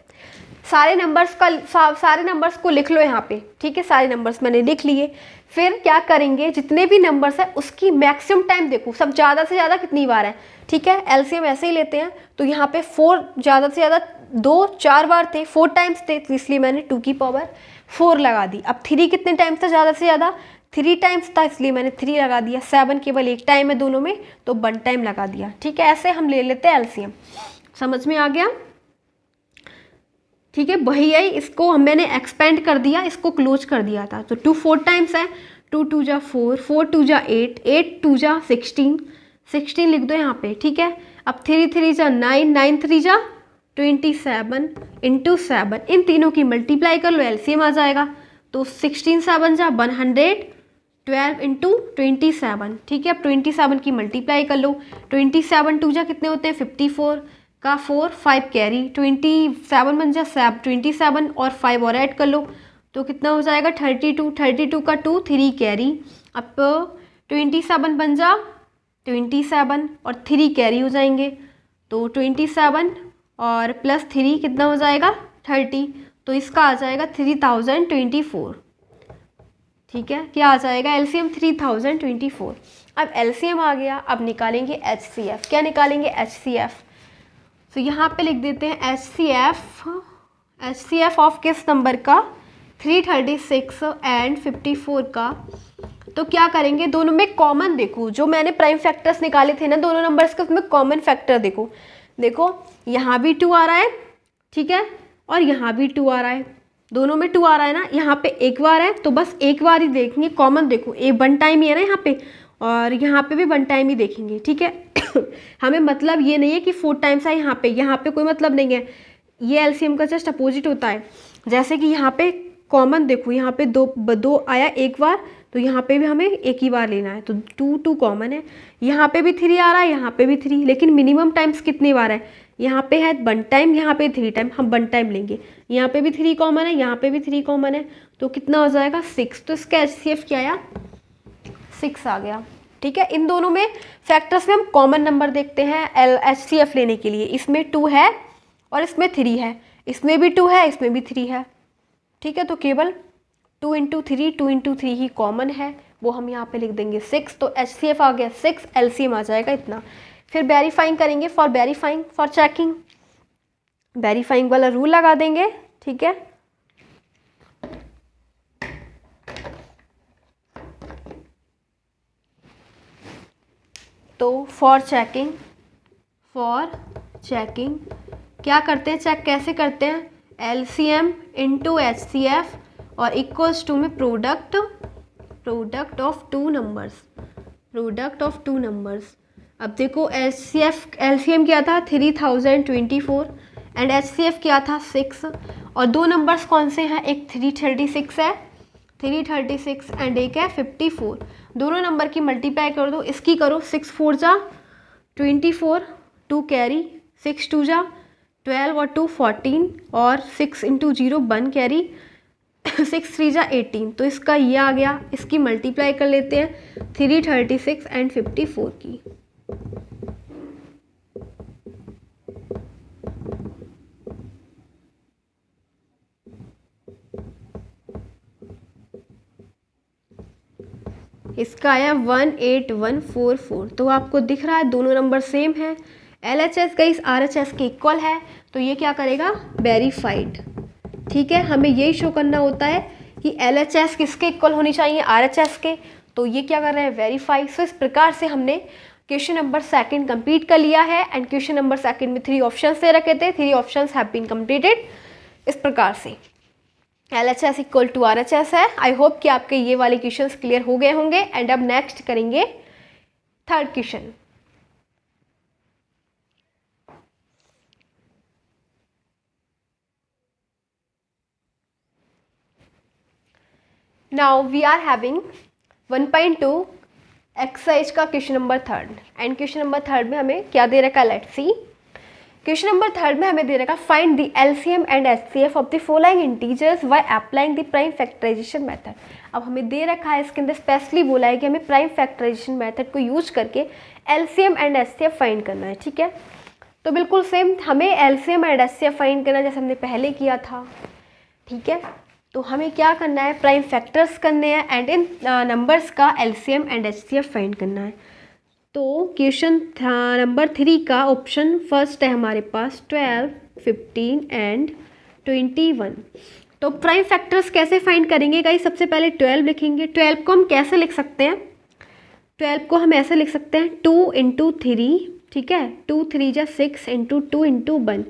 सारे नंबर्स को लिख लो यहाँ पे, ठीक है। सारे नंबर्स मैंने लिख लिए। फिर क्या करेंगे, जितने भी नंबर्स है उसकी मैक्सिमम टाइम देखो, सब ज़्यादा से ज़्यादा कितनी बार है, ठीक है। एलसीएम ऐसे ही लेते हैं, तो यहाँ पे 4 ज़्यादा से ज़्यादा 2 4 बार थे, 4 टाइम्स थे, तो इसलिए मैंने 2 की पावर 4 लगा दी। अब 3 कितने टाइम्स था ज़्यादा से ज़्यादा, 3 टाइम्स था, इसलिए मैंने 3 लगा दिया। 7 केवल 1 टाइम है दोनों में, तो 1 टाइम लगा दिया, ठीक है। ऐसे हम ले लेते हैं एलसीएम, समझ में आ गया, ठीक है। वही है, इसको मैंने एक्सपेंड कर दिया, इसको क्लोज कर दिया था। तो 2 4 टाइम्स है, 2 2 जा 4, 4 2 जा 8, 8 2 जा 16, 16 लिख दो यहाँ पे, ठीक है। अब 3 3 जा 9, 9 3 जा 27 इंटू 7, इन तीनों की मल्टीप्लाई कर लो, एलसीएम आ जाएगा। तो 16 7 जा 112 इंटू 27, ठीक है। अब 27 की मल्टीप्लाई कर लो, 27 2 जा कितने होते हैं, 54 का 4, 5 कैरी, 27 बन जा 27 और 5 और ऐड कर लो, तो कितना हो जाएगा 32, 32 का 2, 3 कैरी। अब 27 बन जा 27 और 3 कैरी हो जाएंगे, तो 27 और प्लस 3 कितना हो जाएगा 30, तो इसका आ जाएगा 3024, ठीक है। क्या आ जाएगा एलसीएम 3024। अब एलसीएम आ गया, अब निकालेंगे एचसीएफ। क्या निकालेंगे, एचसीएफ। तो यहाँ पे लिख देते हैं एचसीएफ ऑफ किस नंबर का, 336 एंड 54 का। तो क्या करेंगे, दोनों में कॉमन देखो, जो मैंने प्राइम फैक्टर्स निकाले थे ना दोनों नंबर्स के, उसमें कॉमन फैक्टर देखो, देखो यहाँ भी 2 आ रहा है, ठीक है, और यहाँ भी 2 आ रहा है, दोनों में 2 आ रहा है ना। यहाँ पे 1 बार है, तो बस 1 बार ही देखेंगे, कॉमन देखो, 1 टाइम ही है ना यहाँ पे, और यहाँ पे भी 1 टाइम ही देखेंगे, ठीक है। हमें मतलब ये नहीं है कि 4 टाइम्स है यहाँ पे कोई मतलब नहीं है, ये एलसीएम का जस्ट अपोजिट होता है। जैसे कि यहाँ पे कॉमन देखो, यहाँ पे 2 आया 1 बार, तो यहाँ पे भी हमें 1 ही बार लेना है, तो 2 कॉमन है। यहाँ पे भी 3 आ रहा है, यहाँ पे भी 3, लेकिन मिनिमम टाइम्स कितनी बार है, यहाँ पे है 1 टाइम, यहाँ पे 3 टाइम, हम 1 टाइम लेंगे। यहाँ पे भी 3 कॉमन है, यहाँ पे भी 3 कॉमन है, तो कितना हो जाएगा 6। तो इसका एचसीएफ क्या आया, 6 आ गया, ठीक है। इन दोनों में फैक्टर्स में हम कॉमन नंबर देखते हैं एचसीएफ लेने के लिए। इसमें 2 है और इसमें 3 है, इसमें भी 2 है, इसमें भी 3 है, ठीक है। तो केवल 2 इंटू 3 ही कॉमन है, वो हम यहाँ पे लिख देंगे 6। तो एचसीएफ आ गया 6, एलसीएम आ जाएगा इतना। फिर वेरीफाइंग करेंगे, फॉर चेकिंग, वेरीफाइंग वाला रूल लगा देंगे, ठीक है। तो फॉर चेकिंग क्या करते हैं, चेक कैसे करते हैं, एलसीएम इंटू एचसीएफ और इक्वल्स टू में प्रोडक्ट ऑफ टू नंबर्स। अब देखो एलसीएम क्या था 3024 एंड एचसीएफ क्या था 6, और 2 नंबर्स कौन से हैं, एक 336 है, 336 एंड एक है 54। दोनों नंबर की मल्टीप्लाई कर दो, इसकी करो 6 4 जा 24, 2 कैरी, 6 2 जा 12 और 2 14, और 6 इंटू 0 1 कैरी, 6 3 जा 18। तो इसका ये आ गया, इसकी मल्टीप्लाई कर लेते हैं 336 एंड 54 की। इसका आया 18144। तो आपको दिख रहा है दोनों नंबर सेम है, LHS का इस RHS के इक्वल है, तो ये क्या करेगा, वेरीफाइड, ठीक है। हमें यही शो करना होता है कि LHS किसके इक्वल होनी चाहिए, RHS के, तो ये क्या कर रहे हैं, वेरीफाई। सो इस प्रकार से हमने क्वेश्चन नंबर 2 कंप्लीट कर लिया है। एंड क्वेश्चन नंबर 2 में 3 ऑप्शंस दे रखे थे, 3 ऑप्शंस हैव बीन कंप्लीटेड, इस प्रकार से। LHS इक्वल टू RHS है। आई होप कि आपके ये वाले क्वेश्चंस क्लियर हो गए होंगे। एंड अब नेक्स्ट करेंगे third question. Now we are having 1.2 exercise का question number third. And question number third में हमें क्या दे रखा है, let's see. Question number third में हमें दे रखा find the LCM and HCF of the following integers by applying the prime factorisation method. अब हमें दे रखा है, इसके अंदर स्पेशली बोला है कि हमें प्राइम फैक्टराइजेशन मेथड को यूज करके LCM एंड HCF फाइंड करना है। ठीक है, तो बिल्कुल सेम हमें LCM एंड HCF फाइंड करना जैसे हमने पहले किया था। ठीक है, तो हमें क्या करना है, प्राइम फैक्टर्स करने हैं एंड इन नंबर्स का LCM एंड HCF फाइंड करना है। तो क्वेश्चन नंबर 3 का ऑप्शन फर्स्ट है हमारे पास 12, 15 एंड 21। तो प्राइम फैक्टर्स कैसे फाइंड करेंगे गाइस, सबसे पहले 12 लिखेंगे। 12 को हम कैसे लिख सकते हैं, 12 को हम ऐसे लिख सकते हैं 2 इंटू 3। ठीक है, 2 3 जा 6 इंटू 2 इंटू 1।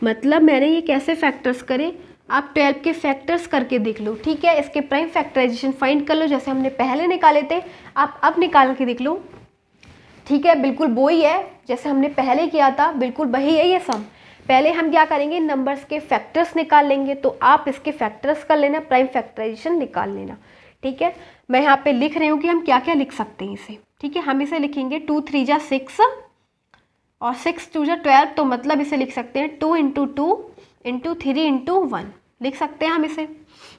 मतलब मैंने ये कैसे फैक्टर्स करे, आप 12 के फैक्टर्स करके देख लो। ठीक है, इसके प्राइम फैक्टराइजेशन फाइंड कर लो जैसे हमने पहले निकाले थे, आप अब निकाल के देख लो। ठीक है, बिल्कुल वही है जैसे हमने पहले किया था, बिल्कुल वही है ये सम। पहले हम क्या करेंगे, नंबर्स के फैक्टर्स निकाल लेंगे, तो आप इसके फैक्टर्स कर लेना, प्राइम फैक्टराइजेशन निकाल लेना। ठीक है, मैं यहाँ पे लिख रही हूँ कि हम क्या क्या लिख सकते हैं इसे। ठीक है, हम इसे लिखेंगे 2 3 जा 6 और 6 2 जा 12, तो मतलब इसे लिख सकते हैं 2 इंटू 2 इंटू 3 इंटू 1 लिख सकते हैं हम इसे।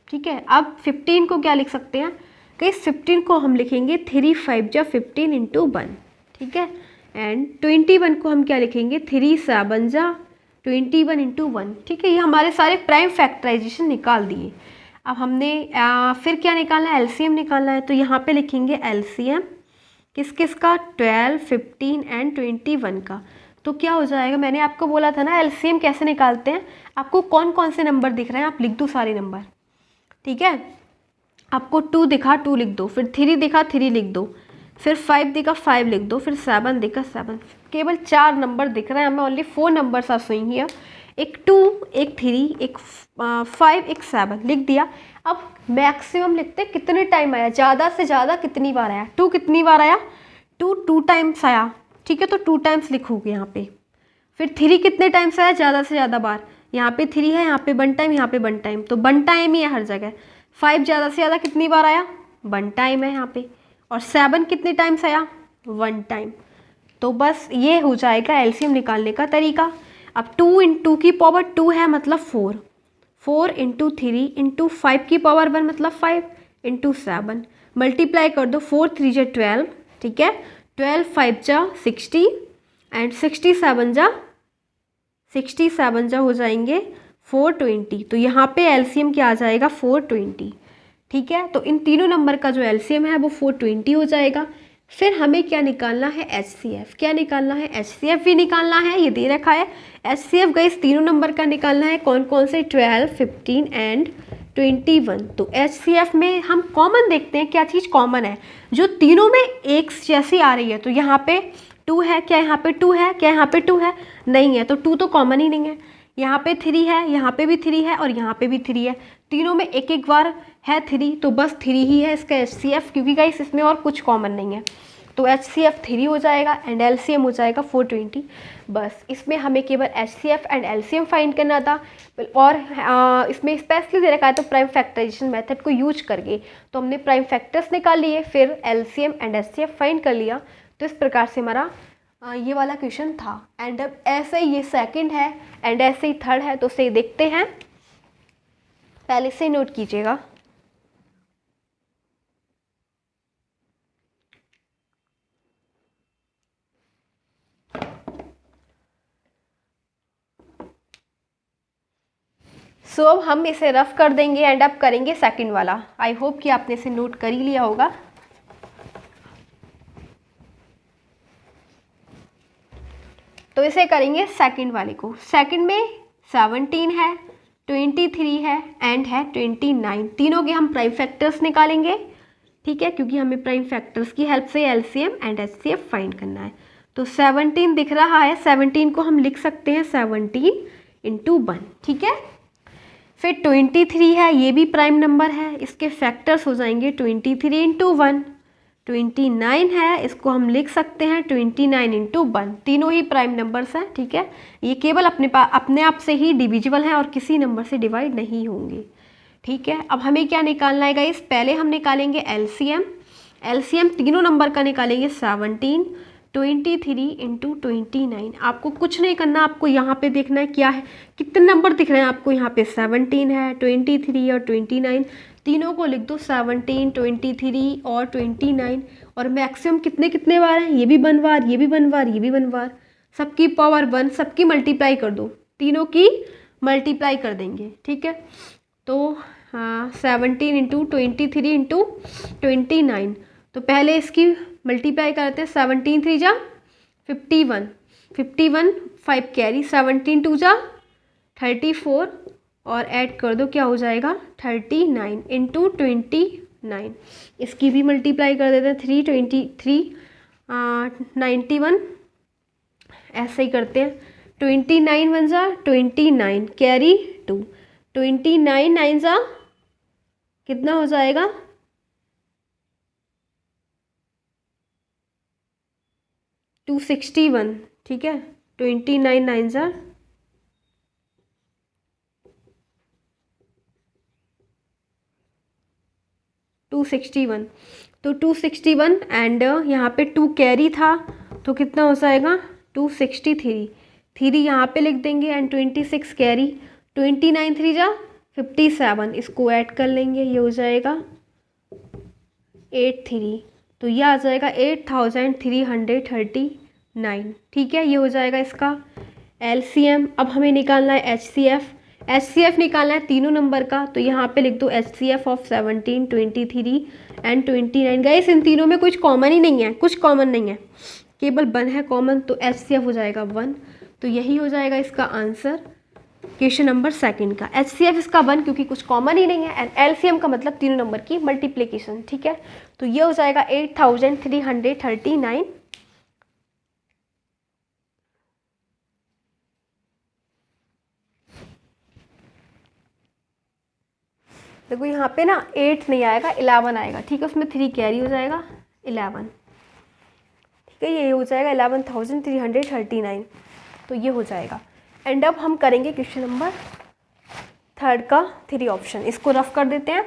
ठीक है, अब 15 को क्या लिख सकते हैं कि 15 को हम लिखेंगे 3 5 जा 15 इंटू 1। ठीक है, एंड 21 को हम क्या लिखेंगे 3 7 जा 21 इंटू 1। ठीक है, ये हमारे सारे प्राइम फैक्टराइजेशन निकाल दिए। अब हमने फिर क्या निकालना है, LCM निकालना है। तो यहाँ पे लिखेंगे LCM किस किस का, 12, 15 एंड 21 का। तो क्या हो जाएगा, मैंने आपको बोला था ना LCM कैसे निकालते हैं, आपको कौन कौन से नंबर दिख रहे हैं आप लिख दो सारे नंबर। ठीक है, आपको 2 दिखा 2 लिख दो, फिर 3 दिखा 3 लिख दो, फिर 5 दिखा 5 लिख दो, फिर 7 दिखा 7। केवल 4 नंबर दिख रहे हैं हमें, only 4 numbers are showing here. एक 2, एक 3, एक 5, एक 7 लिख दिया। अब मैक्सिमम लिखते कितने टाइम आया, ज़्यादा से ज़्यादा कितनी बार आया। 2 कितनी बार आया, 2 टाइम्स आया। ठीक है, तो 2 टाइम्स लिखोगे यहाँ पे। फिर 3 कितने टाइम्स आया, ज़्यादा से ज़्यादा बार। यहाँ पे 3 है, यहाँ पे 1 टाइम, यहाँ पे 1 टाइम, तो 1 टाइम ही है हर जगह। 5 ज़्यादा से ज़्यादा कितनी बार आया, 1 टाइम है यहाँ पे। और 7 कितने टाइम्स आया, 1 टाइम। तो बस ये हो जाएगा LCM निकालने का तरीका। अब 2 इंटू की पावर 2 है मतलब 4, 4 इंटू 3 इंटू 5 की पावर 1 मतलब 5 इंटू 7। मल्टीप्लाई कर दो, 4 3 जा 12। ठीक है, 12 5 जा 60 एंड 67 जा हो जाएंगे 420। तो यहाँ पे LCM क्या आ जाएगा, 420। ठीक है, तो इन तीनों नंबर का जो LCM है वो 420 हो जाएगा। फिर हमें क्या निकालना है, HCF। क्या निकालना है, HCF भी निकालना है, ये दे रखा है। HCF गाइस तीनों नंबर का निकालना है, कौन कौन से, 12, 15 एंड 21। तो HCF में हम कॉमन देखते हैं, क्या चीज़ कॉमन है जो तीनों में एक जैसी आ रही है। तो यहाँ पे 2 है, क्या यहाँ पे 2 है, क्या यहाँ पे 2 है, नहीं है, तो 2 तो कॉमन ही नहीं है। यहाँ पे 3 है, यहाँ पे भी 3 है और यहाँ पे भी 3 है, तीनों में एक एक बार है 3, तो बस 3 ही है इसका HCF, क्योंकि गाइस इसमें और कुछ कॉमन नहीं है। तो HCF 3 हो जाएगा एंड LCM हो जाएगा 420। बस इसमें हमें केवल HCF एंड LCM फाइंड करना था। और इसमें स्पेशली दे रखा है तो प्राइम फैक्टराइजेशन मेथड को यूज करके तो हमने प्राइम फैक्टर्स निकाल लिए, फिर LCM एंड HCF फाइंड कर लिया। तो इस प्रकार से हमारा ये वाला क्वेश्चन था। एंड अब ऐसे ही ये सेकंड है एंड ऐसे ही थर्ड है, तो उसे देखते हैं, पहले से नोट कीजिएगा। सो अब हम इसे रफ कर देंगे एंड अब करेंगे सेकंड वाला। आई होप कि आपने इसे नोट कर ही लिया होगा। तो इसे करेंगे सेकंड वाले को। सेकंड में 17 है, 23 है एंड है 29। तीनों के हम प्राइम फैक्टर्स निकालेंगे। ठीक है, क्योंकि हमें प्राइम फैक्टर्स की हेल्प से LCM एंड HCF फाइंड करना है। तो 17 दिख रहा है, 17 को हम लिख सकते हैं 17 इंटू 1। ठीक है, फिर 23 है, ये भी प्राइम नंबर है, इसके फैक्टर्स हो जाएंगे 23 इंटू 1। 29 है, इसको हम लिख सकते हैं 29 इंटू 1। तीनों ही प्राइम नंबर्स हैं, ठीक है। ये केवल अपने आप से ही डिविजिबल हैं और किसी नंबर से डिवाइड नहीं होंगे, ठीक है। अब हमें क्या निकालना है गाइस, पहले हम निकालेंगे एलसीएम। एलसीएम तीनों नंबर का निकालेंगे 17, 23 इंटू 29। आपको कुछ नहीं करना, आपको यहाँ पे देखना है क्या है, कितने नंबर दिख रहे हैं आपको यहाँ पे, 17 है, 23 और 29, तीनों को लिख दो 17, 23 और 29। और मैक्सिमम कितने कितने बार हैं, ये भी 1 बार, ये भी 1 बार, ये भी 1 बार, सबकी पावर 1, सबकी मल्टीप्लाई कर दो, तीनों की मल्टीप्लाई कर देंगे, ठीक है। तो 17 इंटू 23 इंटू 29, तो पहले इसकी मल्टीप्लाई करते हैं। 17 3 जा 51, 51 5 कैरी, 17 2 जा 34 और ऐड कर दो, क्या हो जाएगा 39 इंटू 29। इसकी भी मल्टीप्लाई कर देते हैं, 323 91, ऐसे ही करते हैं। 29 1 जा 29 कैरी 2, 29 9 जा कितना हो जाएगा 261, ठीक है। 29 9 जा 261, तो 261 एंड यहाँ पे 2 कैरी था, तो कितना हो जाएगा 263, 3 यहाँ पे लिख देंगे एंड 26 कैरी, 29 3 जा 57, इसको ऐड कर लेंगे, ये हो जाएगा 83, तो ये आ जाएगा 8339, ठीक है। ये हो जाएगा इसका एलसीएम। अब हमें निकालना है एचसीएफ। एचसीएफ निकालना है तीनों नंबर का, तो यहाँ पे लिख दो HCF of 17, 23 and 29। Guys in तीनों में कुछ कॉमन ही नहीं है, कुछ कॉमन नहीं है, केवल 1 है कॉमन, तो एचसीएफ हो जाएगा 1। तो यही हो जाएगा इसका आंसर क्वेश्चन नंबर 2 का। एचसीएफ इसका 1 क्योंकि कुछ कॉमन ही नहीं है, एंड एलसीएम का मतलब तीनों नंबर की मल्टीप्लिकेशन, ठीक है। तो ये हो जाएगा 8339। देखो यहाँ पे ना 8 नहीं आएगा, 11 आएगा, ठीक है। उसमें 3 कैरी हो जाएगा 11, ठीक है। ये हो जाएगा 11,339, तो ये हो जाएगा। एंड अब हम करेंगे क्वेश्चन नंबर 3 का 3 ऑप्शन, इसको रफ कर देते हैं।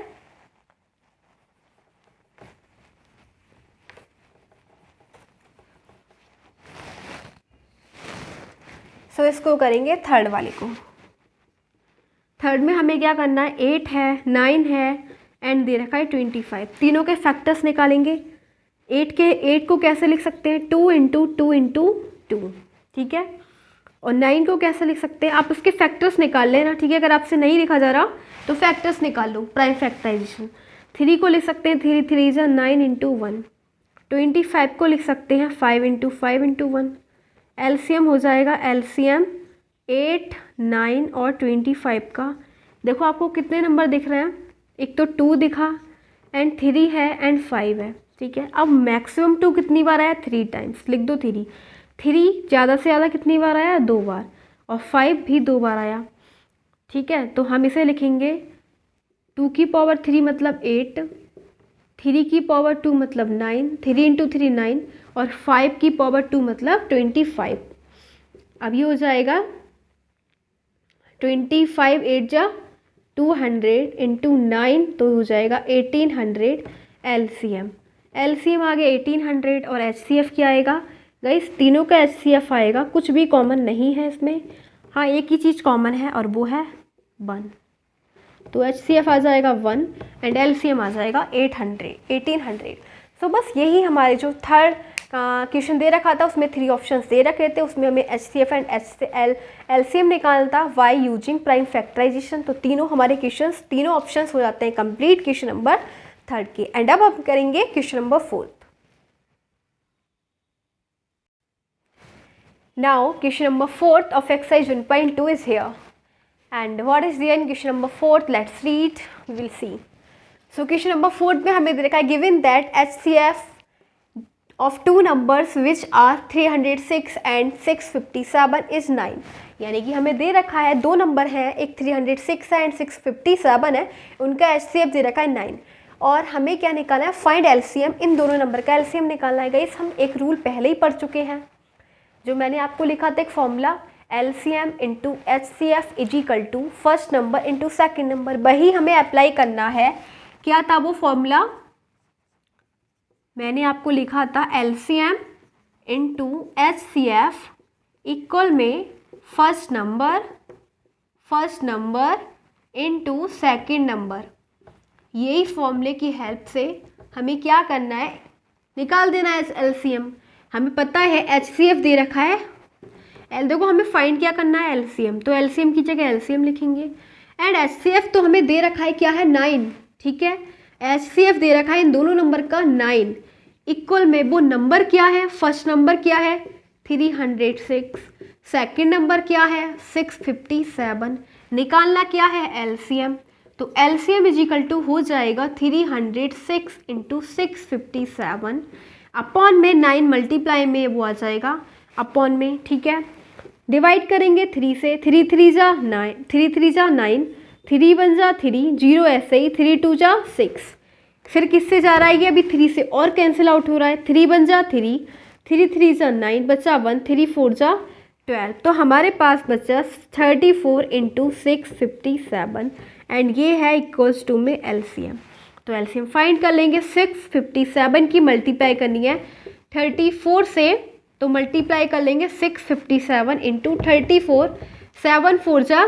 सो इसको करेंगे 3 वाले को। 3 में हमें क्या करना है, 8 है, 9 है एंड दे रखा है 25। तीनों के फैक्टर्स निकालेंगे। 8 को कैसे लिख सकते हैं, 2 इंटू 2 इंटू 2, ठीक है। और 9 को कैसे लिख सकते हैं, आप उसके फैक्टर्स निकाल लेना, ठीक है। अगर आपसे नहीं लिखा जा रहा तो फैक्टर्स निकाल लो, प्राइम फैक्टराइजेशन। 3 को लिख सकते हैं 3 3 जा 9 इंटू 1। 25 को लिख सकते हैं 5 इंटू 5 इंटू 1। एलसीएम हो जाएगा एलसीएम 8 9 और 25 का। देखो आपको कितने नंबर दिख रहे हैं, एक तो 2 दिखा एंड 3 है एंड 5 है, ठीक है। अब मैक्सिमम 2 कितनी बार आया, 3 टाइम्स, लिख दो 3। 3 ज़्यादा से ज़्यादा कितनी बार आया, 2 बार, और 5 भी 2 बार आया, ठीक है। तो हम इसे लिखेंगे 2 की पावर 3 मतलब 8, 3 की पावर 2 मतलब 9, 3 इंटू 3 9, और 5 की पावर 2 मतलब 25। अब ये हो जाएगा 25 8 जा 200 इंटू 9, तो हो जाएगा 1800 एलसीएम। एलसीएम आ गया 1800 और एचसीएफ क्या आएगा गाइस, तीनों का एचसीएफ आएगा, कुछ भी कॉमन नहीं है इसमें। हाँ एक ही चीज़ कॉमन है और वो है 1, तो एचसीएफ आ जाएगा 1 एंड एलसीएम आ जाएगा 1800। सो बस यही हमारे जो 3rd क्वेश्चन दे रखा था, उसमें 3 ऑप्शंस दे रखे थे, उसमें हमें एचसीएफ एंड एलसीएम निकालना था वाई यूजिंग प्राइम फैक्टराइजेशन। तो तीनों हमारे क्वेश्चंस, तीनों ऑप्शंस हो जाते हैं कंप्लीट क्वेश्चन नंबर 3 के। एंड अब हम करेंगे question number 4। Now question number 4th of exercise 1.2 is here, and what is there in question number 4th, let's read, we will see. So question number 4th में हमें दे रखा है given that HCF of two numbers which are 306 and 657 is 9। यानी कि हमें दे रखा है दो नंबर हैं, एक 306 है एंड 657 है, उनका HCF दे रखा है 9 और हमें क्या निकालना है, फाइंड LCM, इन दोनों नंबर का LCM निकालना है। गाइस हम एक रूल पहले ही पढ़ चुके हैं, जो मैंने आपको लिखा था एक formula, LCM into HCF is equal to first number into second number, वही हमें अप्लाई करना है। क्या था वो फॉर्मूला, मैंने आपको लिखा था LCM इंटू HCF इक्वल में first number into second number. यही फॉर्मूले की हेल्प से हमें क्या करना है, निकाल देना है LCM। हमें पता है HCF दे रखा है, देखो हमें फाइंड क्या करना है LCM, तो LCM की जगह LCM लिखेंगे एंड HCF तो हमें दे रखा है क्या है 9, ठीक है। HCF दे रखा है इन दोनों नंबर का 9 इक्वल में वो नंबर क्या है, फर्स्ट नंबर क्या है 306, सेकेंड नंबर क्या है 657, निकालना क्या है LCM, तो LCM इज इक्वल टू हो जाएगा 306 इंटू 657 अपॉन में 9 मल्टीप्लाई में वो आ जाएगा अपॉन में, ठीक है। डिवाइड करेंगे 3 से, 3 3 जा 9, 3 3 जा 9, 3 1 जा 3, 0 ऐसे ही 3 2 जा 6, फिर किससे जा रहा है ये, अभी 3 से और कैंसिल आउट हो रहा है, 3 1 जा 3, 3 3 जा 9 बचा 1, 3 4 जा 12, तो हमारे पास बचा 34 इंटू 657 एंड ये है इक्वल्स टू में LCM। तो LCM फाइंड कर लेंगे, 657 की मल्टीप्लाई करनी है 34 से, तो मल्टीप्लाई कर लेंगे 657 इंटू 34, 7 4 जा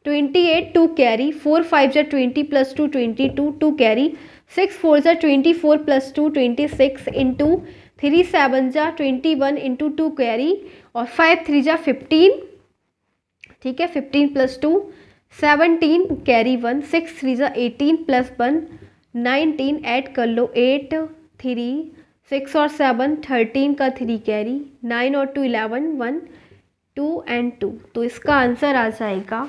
28, 2 कैरी, 4 5 जा 20 प्लस 2 22, 2 कैरी, 6 4 जा 24 प्लस 2 26 इंटू 3 7 जा 21 इंटू 2 कैरी और 5 3 जा 15, ठीक है, 15 प्लस 2 17 कैरी 1, 6 3 जा 18 प्लस 1 19, ऐड कर लो 8 3 6 और 7 13 का 3 कैरी, 9 और 2 11 1 2 एंड 2, तो इसका आंसर आ जाएगा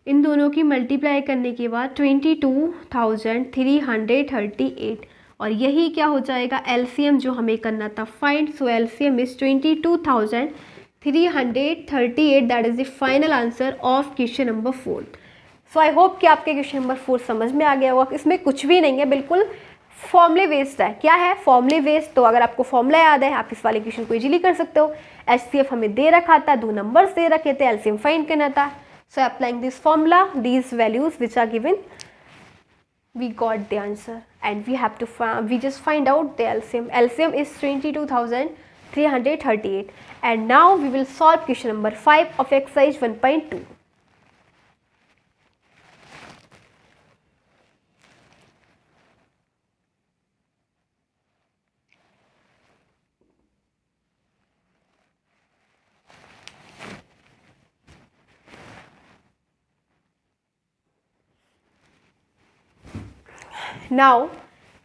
इन दोनों की मल्टीप्लाई करने के बाद 22,338 और यही क्या हो जाएगा LCM जो हमें करना था find. So LCM is 22,338, that is the final answer of question number 4। So I hope कि आपके क्वेश्चन नंबर 4 समझ में आ गया होगा। इसमें कुछ भी नहीं है, बिल्कुल फॉर्मूले बेस्ड है। क्या है फॉर्मूले बेस्ड, तो अगर आपको फॉर्मूला याद है आप इस वाले क्वेश्चन को इजीली कर सकते हो। HCF हमें दे रखा था, दो नंबर्स दे रखे थे, LCM फाइंड करना था। So applying this formula, these values which are given, we got the answer and we have to we just find out the LCM. LCM is 22,338 and now we will solve question number 5 of exercise 1.2. Now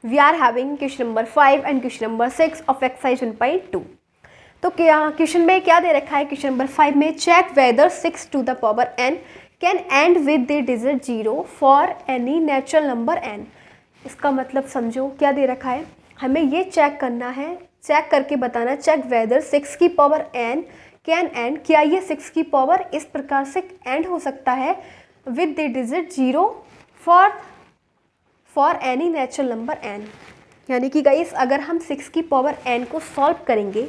we are having question number 5 and question number 6 of exercise 1.2. तो क्या question में क्या दे रखा है, question number 5 में check whether 6 to the power n can end with the digit 0 for any natural number n। इसका मतलब समझो क्या दे रखा है, हमें ये चेक करना है, चेक करके बताना, चेक वेदर 6 की पावर n कैन एंड, क्या ये 6 की पावर इस प्रकार से एंड हो सकता है with the digit 0 for any natural number n। यानी कि गाइस अगर हम 6 की पावर n को सॉल्व करेंगे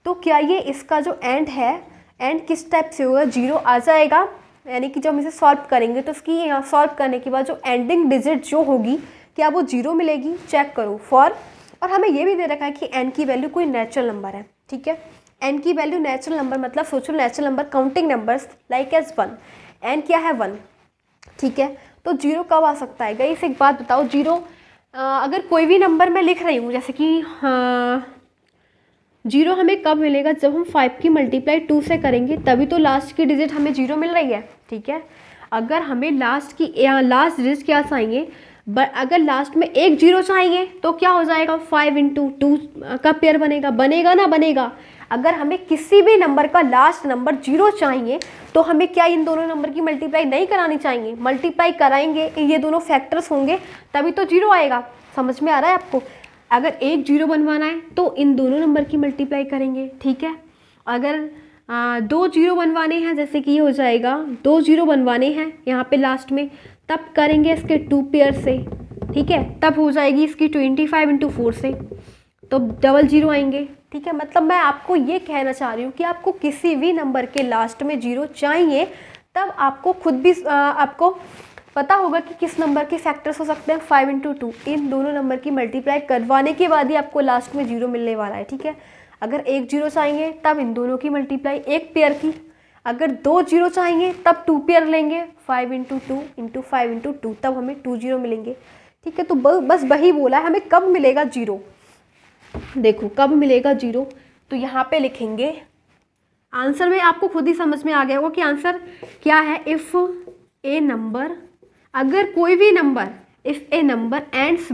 तो क्या ये इसका जो एंड है, एंड किस टाइप से होगा, 0 आ जाएगा। यानी कि जब हम इसे सॉल्व करेंगे तो इसकी यहाँ सॉल्व करने के बाद जो एंडिंग डिजिट जो होगी क्या वो 0 मिलेगी, चेक करो फॉर। और हमें ये भी दे रखा है कि n की वैल्यू कोई नेचुरल नंबर है, ठीक है। n की वैल्यू नेचुरल नंबर मतलब सोचो natural number counting numbers like as 1, n क्या है 1, ठीक है। तो 0 कब आ सकता है गाइस, एक बात बताओ, 0 अगर कोई भी नंबर मैं लिख रही हूँ जैसे कि 0 हमें कब मिलेगा, जब हम 5 की मल्टीप्लाई 2 से करेंगे तभी तो लास्ट की डिजिट हमें 0 मिल रही है, ठीक है। अगर हमें लास्ट डिजिट क्या चाहिए, अगर लास्ट में एक 0 चाहिए तो क्या हो जाएगा, 5 × 2 का पेयर बनेगा ना बनेगा। अगर हमें किसी भी नंबर का लास्ट नंबर 0 चाहिए तो हमें क्या इन दोनों नंबर की मल्टीप्लाई नहीं करानी चाहिए, मल्टीप्लाई कराएंगे, ये दोनों फैक्टर्स होंगे तभी तो 0 आएगा। समझ में आ रहा है आपको। अगर एक जीरो बनवाना है तो इन दोनों नंबर की मल्टीप्लाई करेंगे, ठीक है। अगर दो जीरो बनवाने हैं, जैसे कि ये हो जाएगा, दो जीरो बनवाने हैं यहाँ पे लास्ट में, तब करेंगे इसके 2 पेयर से, ठीक है। तब हो जाएगी इसकी 25 इंटू 4 से, तो डबल जीरो आएंगे, ठीक है। मतलब मैं आपको ये कहना चाह रही हूँ कि आपको किसी भी नंबर के लास्ट में जीरो चाहिए, तब आपको खुद भी आपको पता होगा कि किस नंबर के फैक्टर्स हो सकते हैं। 5 इंटू 2, इन दोनों नंबर की मल्टीप्लाई करवाने के बाद ही आपको लास्ट में जीरो मिलने वाला है, ठीक है। अगर एक जीरो चाहिए तब इन दोनों की मल्टीप्लाई एक पेयर की, अगर दो जीरो चाहिए तब 2 पेयर लेंगे, 5 इंटू 2 इंटू 5 इंटू 2, तब हमें 2 जीरो मिलेंगे, ठीक है। तो बस वही बोला है हमें कब मिलेगा जीरो। देखो कब मिलेगा जीरो, तो यहाँ पे लिखेंगे आंसर में, आपको खुद ही समझ में आ गया होगा कि आंसर क्या है। इफ़ ए नंबर, अगर कोई भी number, if a number ends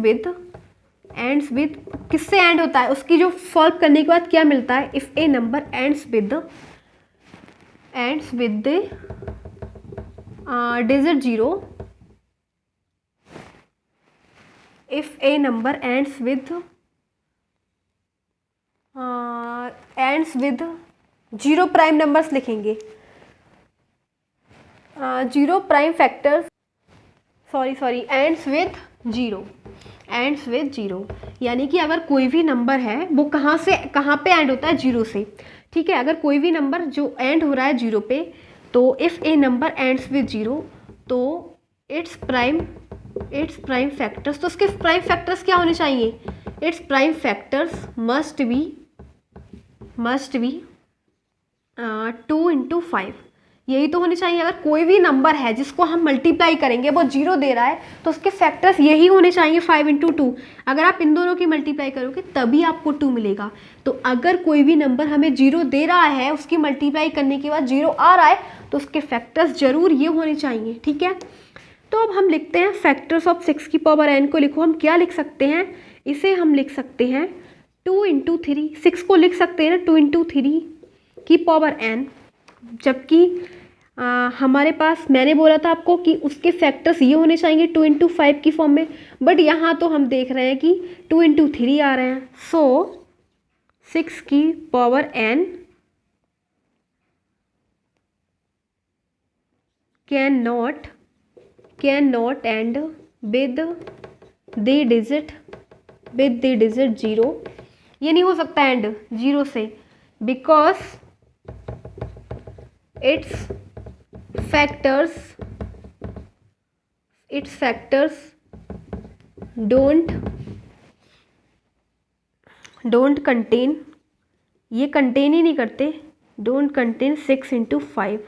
with किससे एंड होता है, उसकी जो सॉल्व करने के बाद क्या मिलता है। If a number ends with digit zero, if a number ends with zero prime numbers लिखेंगे, zero prime factors, ends with zero, यानी कि अगर कोई भी नंबर है वो कहाँ पे एंड होता है, जीरो से, ठीक है। अगर कोई भी नंबर जो एंड हो रहा है जीरो पे, तो if a number ends with zero, तो इट्स प्राइम फैक्टर्स, तो उसके प्राइम फैक्टर्स क्या होने चाहिए। It's prime factors must be 2 into 5, यही तो होने चाहिए। अगर कोई भी नंबर है जिसको हम मल्टीप्लाई करेंगे वो जीरो दे रहा है, तो उसके फैक्टर्स यही होने चाहिए 5 इंटू 2। अगर आप इन दोनों की मल्टीप्लाई करोगे तभी आपको 2 मिलेगा। तो अगर कोई भी नंबर हमें जीरो दे रहा है, उसकी मल्टीप्लाई करने के बाद जीरो आ रहा है, तो उसके फैक्टर्स जरूर ये होने चाहिए, ठीक है। तो अब हम लिखते हैं फैक्टर्स ऑफ 6 की पावर n को। लिखो हम क्या लिख सकते हैं, इसे हम लिख सकते हैं 2 इंटू 3, 6 को लिख सकते हैं ना 2 इंटू 3 की पावर n, जबकि हमारे पास मैंने बोला था आपको कि उसके फैक्टर्स ये होने चाहिए 2 इंटू 5 की फॉर्म में, बट यहाँ तो हम देख रहे हैं कि 2 इंटू 3 आ रहे हैं। सो 6 की power n can not and with the digit zero, ये नहीं हो सकता एंड जीरो से, because it's factors don't contain, ये कंटेन ही नहीं करते, डोंट कंटेन 6 इंटू 5,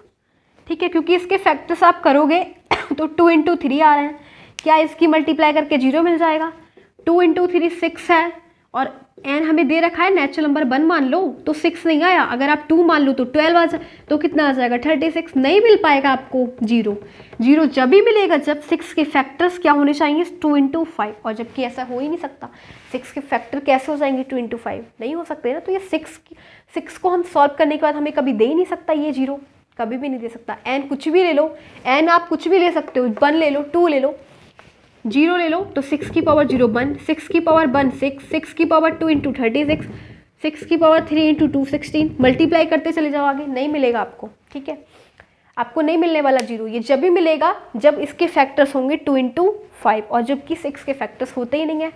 ठीक है। क्योंकि इसके फैक्टर्स आप करोगे तो 2 इंटू 3 आ रहे हैं, क्या इसकी मल्टीप्लाई करके जीरो मिल जाएगा। 2 इंटू 3 6 है, और n हमें दे रखा है नेचुरल नंबर 1 मान लो, तो 6 नहीं आया। अगर आप 2 मान लो तो 12 आ जाए, तो कितना आ जाएगा 36, नहीं मिल पाएगा आपको जीरो जब भी मिलेगा जब 6 के फैक्टर्स क्या होने चाहिए 2 इंटू 5, और जबकि ऐसा हो ही नहीं सकता। 6 के फैक्टर कैसे हो जाएंगे 2 इंटू 5, नहीं हो सकते ना। तो ये 6 को हम सॉल्व करने के बाद हमें कभी दे ही नहीं सकता, ये जीरो कभी भी नहीं दे सकता। n कुछ भी ले लो, n आप कुछ भी ले सकते हो, 1 ले लो, 2 ले लो, जीरो ले लो, तो 6 की पावर 0 1, 6 की पावर 1 6, 6 की पावर 2 इंटू 36, 6 की पावर 3 इंटू 2 16, मल्टीप्लाई करते चले जाओ आगे, नहीं मिलेगा आपको, ठीक है। आपको नहीं मिलने वाला जीरो, ये जब भी मिलेगा जब इसके फैक्टर्स होंगे 2 इंटू 5, और जबकि 6 के फैक्टर्स होते ही नहीं है,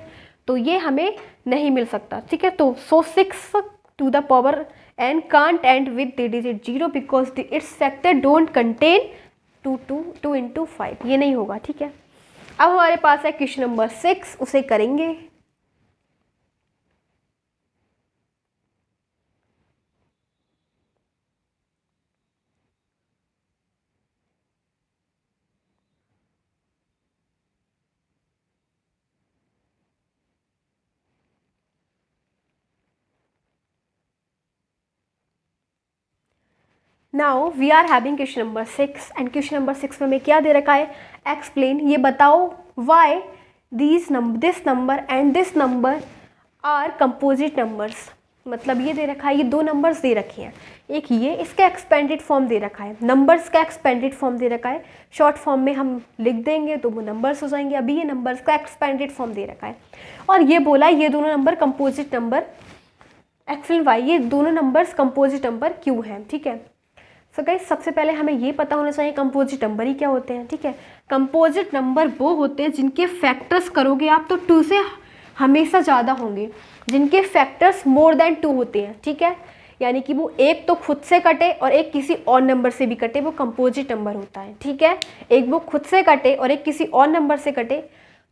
तो ये हमें नहीं मिल सकता, ठीक है। तो 6 to the power n can't end with the digit 0 because its factor don't contain 2 into 5, ये नहीं होगा, ठीक है। अब हमारे पास है क्वेश्चन नंबर 6, उसे करेंगे। Now we are having question number 6, and question number 6 में हमें क्या दे रखा है, एक्सप्लेन, ये बताओ why this number and this number are composite numbers. मतलब ये दे रखा है, ये 2 नंबर्स दे रखे हैं, एक ये, इसका एक्सपेंडेड फॉर्म दे रखा है, नंबर्स का एक्सपेंडेड फॉर्म दे रखा है, शॉर्ट फॉर्म में हम लिख देंगे तो वो नंबर्स हो जाएंगे। अभी ये नंबर्स का एक्सपेंडेड फॉर्म दे रखा है और ये बोला ये दोनों number composite number x and y, ये दोनों नंबर्स कंपोजिट नंबर क्यों हैं, ठीक है। सो गाइस सबसे पहले हमें ये पता होना चाहिए कंपोजिट नंबर ही क्या होते हैं, ठीक है। कंपोजिट नंबर वो होते हैं जिनके फैक्टर्स करोगे आप तो 2 से हमेशा ज़्यादा होंगे, जिनके फैक्टर्स मोर देन 2 होते हैं, ठीक है। यानी कि वो एक तो खुद से कटे और एक किसी और नंबर से भी कटे, वो कंपोजिट नंबर होता है, ठीक है। एक वो खुद से कटे और एक किसी और नंबर से कटे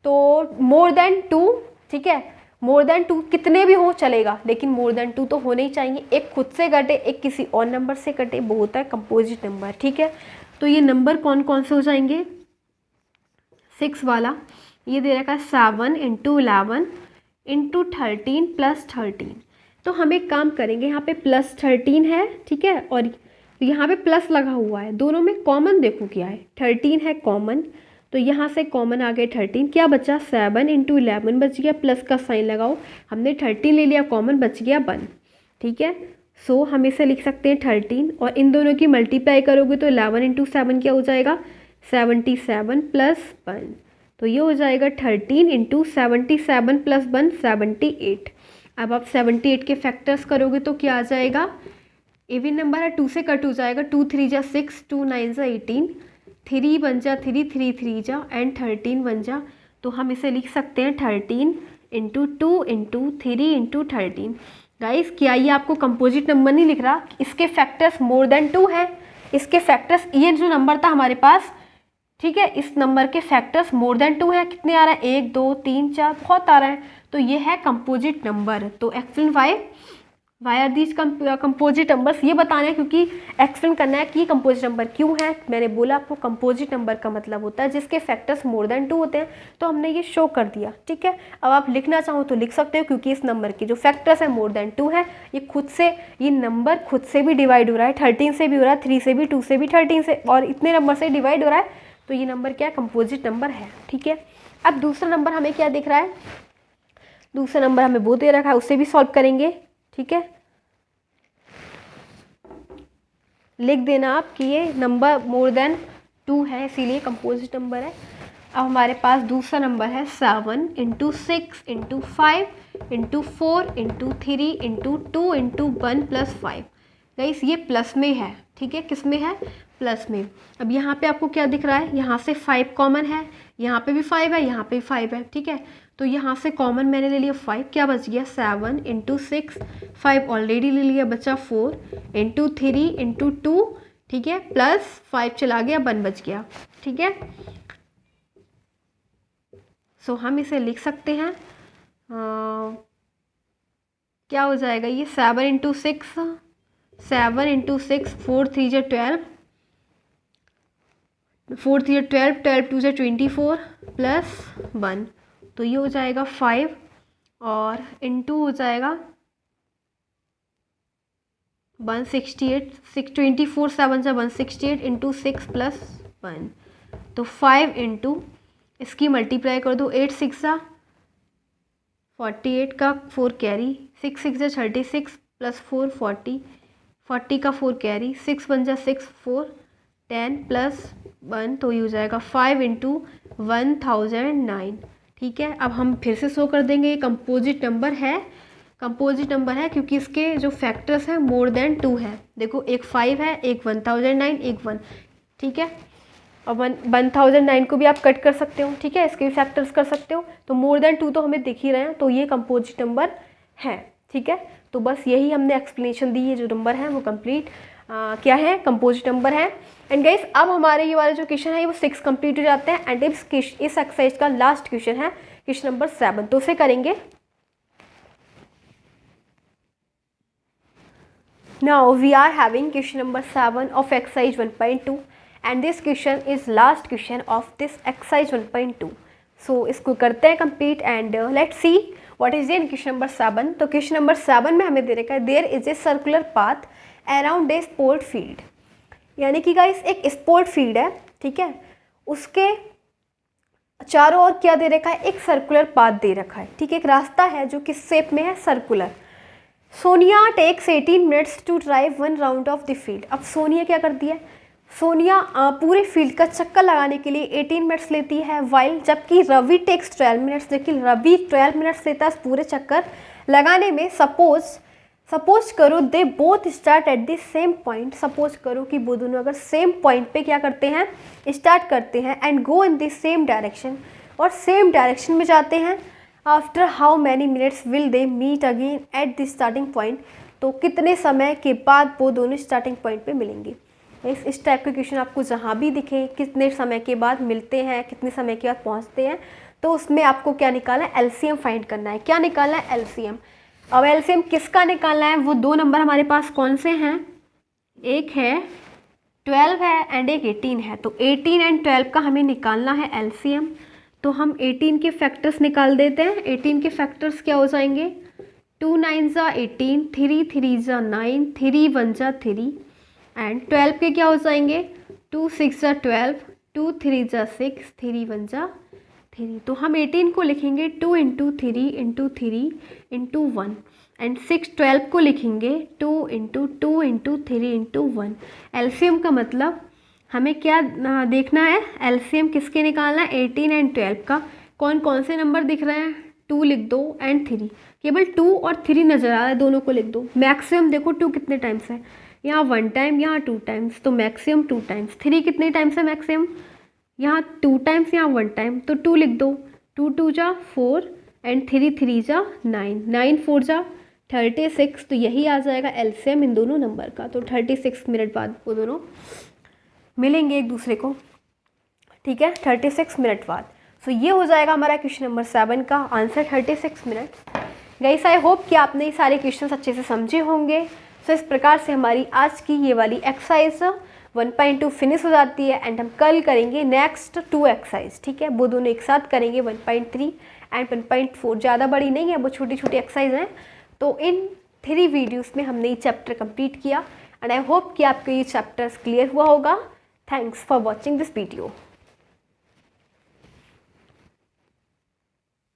तो मोर देन 2, ठीक है। मोर देन 2 कितने भी हो चलेगा, लेकिन मोर देन 2 तो होने ही चाहिए। एक खुद से कटे, एक किसी और नंबर से कटे, वो होता है कंपोजिट नंबर, ठीक है। तो ये नंबर कौन कौन से हो जाएंगे, 6 वाला ये दे रखा है 7 × 11 × 13 + 13। तो हम एक काम करेंगे, यहाँ पे +13 है, ठीक है, और यहाँ पे प्लस लगा हुआ है, दोनों में कॉमन देखो क्या है, 13 है कॉमन, तो यहाँ से कॉमन आ गए 13, क्या बचा 7 × 11 बच गया, प्लस का साइन लगाओ, हमने 13 ले लिया कॉमन, बच गया 1, ठीक है। सो हम इसे लिख सकते हैं 13 और इन दोनों की मल्टीप्लाई करोगे तो 11 × 7 क्या हो जाएगा 77 + 1, तो ये हो जाएगा 13 × 77 + 1 78। अब आप 78 के फैक्टर्स करोगे तो क्या आ जाएगा, इवन नंबर है 2 से कट हो जाएगा, 2 3 जा 6, 2 9 जा 18, 3 बन जा 3, 3 3 जा एंड 13 बन जा, तो हम इसे लिख सकते हैं 13 × 2 × 3 × 13। गाइस क्या ये आपको कंपोजिट नंबर नहीं लिख रहा, इसके फैक्टर्स मोर देन 2 है, इसके फैक्टर्स, ये जो नंबर था हमारे पास, ठीक है, इस नंबर के फैक्टर्स मोर देन 2 है, कितने आ रहे हैं 1 2 3 4, बहुत आ रहे हैं, तो ये है कंपोजिट नंबर। तो x and y are these composite numbers, ये बताना है क्योंकि एक्सप्लेन करना है कि ये कंपोजिट नंबर क्यों है। मैंने बोला आपको कंपोजिट नंबर का मतलब होता है जिसके फैक्टर्स मोर देन 2 होते हैं, तो हमने ये शो कर दिया, ठीक है। अब आप लिखना चाहो तो लिख सकते हो क्योंकि इस नंबर के जो फैक्टर्स है मोर देन 2 है, ये खुद से, ये नंबर खुद से भी डिवाइड हो रहा है, 13 से भी हो रहा है, 3 से भी, 2 से भी, 13 से और इतने नंबर से डिवाइड हो रहा है, तो ये नंबर क्या है कंपोजिट नंबर है, ठीक है। अब दूसरा नंबर हमें क्या दिख रहा है, दूसरा नंबर हमें वो दे रखा है, उससे भी सॉल्व करेंगे, ठीक है। लिख देना आप कि ये नंबर मोर देन 2 है इसीलिए कंपोजिट नंबर है। अब हमारे पास दूसरा नंबर है 7 × 6 × 5 × 4 × 3 × 2 × 1 + 5। गाइस ये प्लस में है, ठीक है, किस में है, प्लस में। अब यहाँ पे आपको क्या दिख रहा है, यहाँ से 5 कॉमन है, यहाँ पे भी 5 है, यहाँ पे भी 5 है, ठीक है। तो यहाँ से कॉमन मैंने ले लिया 5, क्या बच गया 7 × 6, 5 ऑलरेडी ले लिया, बचा 4 × 3 × 2, ठीक है, प्लस 5 चला गया, 1 बच गया, ठीक है। सो हम इसे लिख सकते हैं, क्या हो जाएगा ये 7 × 6, 7 × 6, 4 3 जा 12, 4 3 12, 12 2 जा 24 + 1, तो ये हो जाएगा 5 और इनटू हो जाएगा 168, 24 7 जा 168 × 6 + 1, तो 5 × इसकी मल्टीप्लाई कर दो, 8 6 जा 48 का 4 कैरी, 6 6 जा 36 + 4 40, 40 का 4 कैरी, 6 1 जा 6 4 10 + 1, तो ये हो जाएगा 5 × 1009, ठीक है। अब हम फिर से शो कर देंगे, ये कंपोजिट नंबर है, कंपोजिट नंबर है क्योंकि इसके जो फैक्टर्स हैं मोर देन 2 है। देखो एक 5 है, एक 1009, एक 1, ठीक है, और 1009 को भी आप कट कर सकते हो, ठीक है, इसके भी फैक्टर्स कर सकते हो, तो मोर देन 2 तो हमें दिख ही रहे हैं, तो ये कंपोजिट नंबर है, ठीक है। तो बस यही हमने एक्सप्लेनेशन दी है, जो नंबर है वो कंप्लीट क्या है, कंपोजिट नंबर है। एंड गाइस अब हमारे ये वाले जो क्वेश्चन है वो 6 कंप्लीट हो जाते हैं एंड इस एक्सरसाइज का लास्ट क्वेश्चन है क्वेश्चन नंबर 7, तो उसे करेंगे। Now we are having question number 7 of exercise 1.2 and this question is last question of this exercise 1.2। सो इसको करते हैं complete and let's see what is in question number 7। तो क्वेश्चन नंबर 7 में हमें दे रखा है there is a circular path around a sport field, यानी कि गाइस एक स्पोर्ट फील्ड है, ठीक है, उसके चारों ओर क्या दे रखा है, एक सर्कुलर पाथ दे रखा है, ठीक है, एक रास्ता है जो किस शेप में है, circular. Sonia takes 18 minutes to drive 1 round of the field. अब सोनिया क्या करती है, सोनिया पूरे फील्ड का चक्कर लगाने के लिए 18 मिनट्स लेती है, वाइल जबकि रवि टेक्स 12 मिनट्स, लेकिन रवि 12 मिनट्स लेता है पूरे चक्कर लगाने में। सपोज करो they both start at the same point, suppose करो कि वो दोनों अगर सेम पॉइंट पे क्या करते हैं, स्टार्ट करते हैं, and go in the same direction, और सेम डायरेक्शन में जाते हैं। After how many minutes will they meet again at the starting point, तो कितने समय के बाद वो दोनों स्टार्टिंग पॉइंट पे मिलेंगे। इस टाइप के क्वेश्चन आपको जहाँ भी दिखे, कितने समय के बाद मिलते हैं, कितने समय के बाद पहुँचते हैं, तो उसमें आपको क्या निकालना है, एलसीएम फाइंड करना है। क्या निकालना है, एलसीएम। अब एलसीएम किसका निकालना है, वो दो नंबर हमारे पास कौन से हैं, एक है 12 है एंड एक 18 है। तो 18 एंड 12 का हमें निकालना है एलसीएम। तो हम 18 के फैक्टर्स निकाल देते हैं। 18 के फैक्टर्स क्या हो जाएंगे, 2 9 ज़ा 18, 3 3 ज़ा 9, 3 1 ज़ा 3, एंड 12 के क्या हो जाएंगे, 2 6 ज़ा 12, 2 3 ज़ा 6, 3 1 ज़ा 3। तो हम 18 को लिखेंगे 2 इंटू 3 इंटू 3 इंटू 1, एंड 6 12 को लिखेंगे 2 इंटू 2 इंटू 3 इंटू 1। एलसीएम का मतलब हमें क्या देखना है, एलसीएम किसके निकालना है, 18 एंड 12 का। कौन कौन से नंबर दिख रहे हैं, 2 लिख दो एंड 3, केवल 2 और 3 नज़र आ रहा है, दोनों को लिख दो। मैक्सिमम देखो 2 कितने टाइम्स है, यहाँ 1 टाइम, यहाँ 2 टाइम्स, तो मैक्सिमम 2 टाइम्स। 3 कितने टाइम्स है मैक्सिमम, यहाँ 2 टाइम्स, यहाँ 1 टाइम, तो 2 लिख दो। 2 2 जा 4 एंड 3 3 जा 9, 9 4 जा 36, तो यही आ जाएगा एलसीएम इन दोनों नंबर का। तो 36 मिनट बाद वो दोनों मिलेंगे एक दूसरे को, ठीक है, 36 मिनट बाद। सो ये हो जाएगा हमारा क्वेश्चन नंबर 7 का answer 36 minute. Guys I hope कि आपने ये सारे क्वेश्चन अच्छे से समझे होंगे। सो इस प्रकार से हमारी आज की ये वाली एक्सरसाइज 1.2 फिनिश हो जाती है, एंड हम कल करेंगे नेक्स्ट 2 एक्सरसाइज, ठीक है, वो दोनों एक साथ करेंगे 1.3 एंड 1.4। ज़्यादा बड़ी नहीं है, वो छोटी छोटी एक्सरसाइज हैं। तो इन 3 वीडियोस में हमने ये चैप्टर कंप्लीट किया, एंड आई होप कि आपको ये चैप्टर्स क्लियर हुआ होगा। Thanks for watching this video.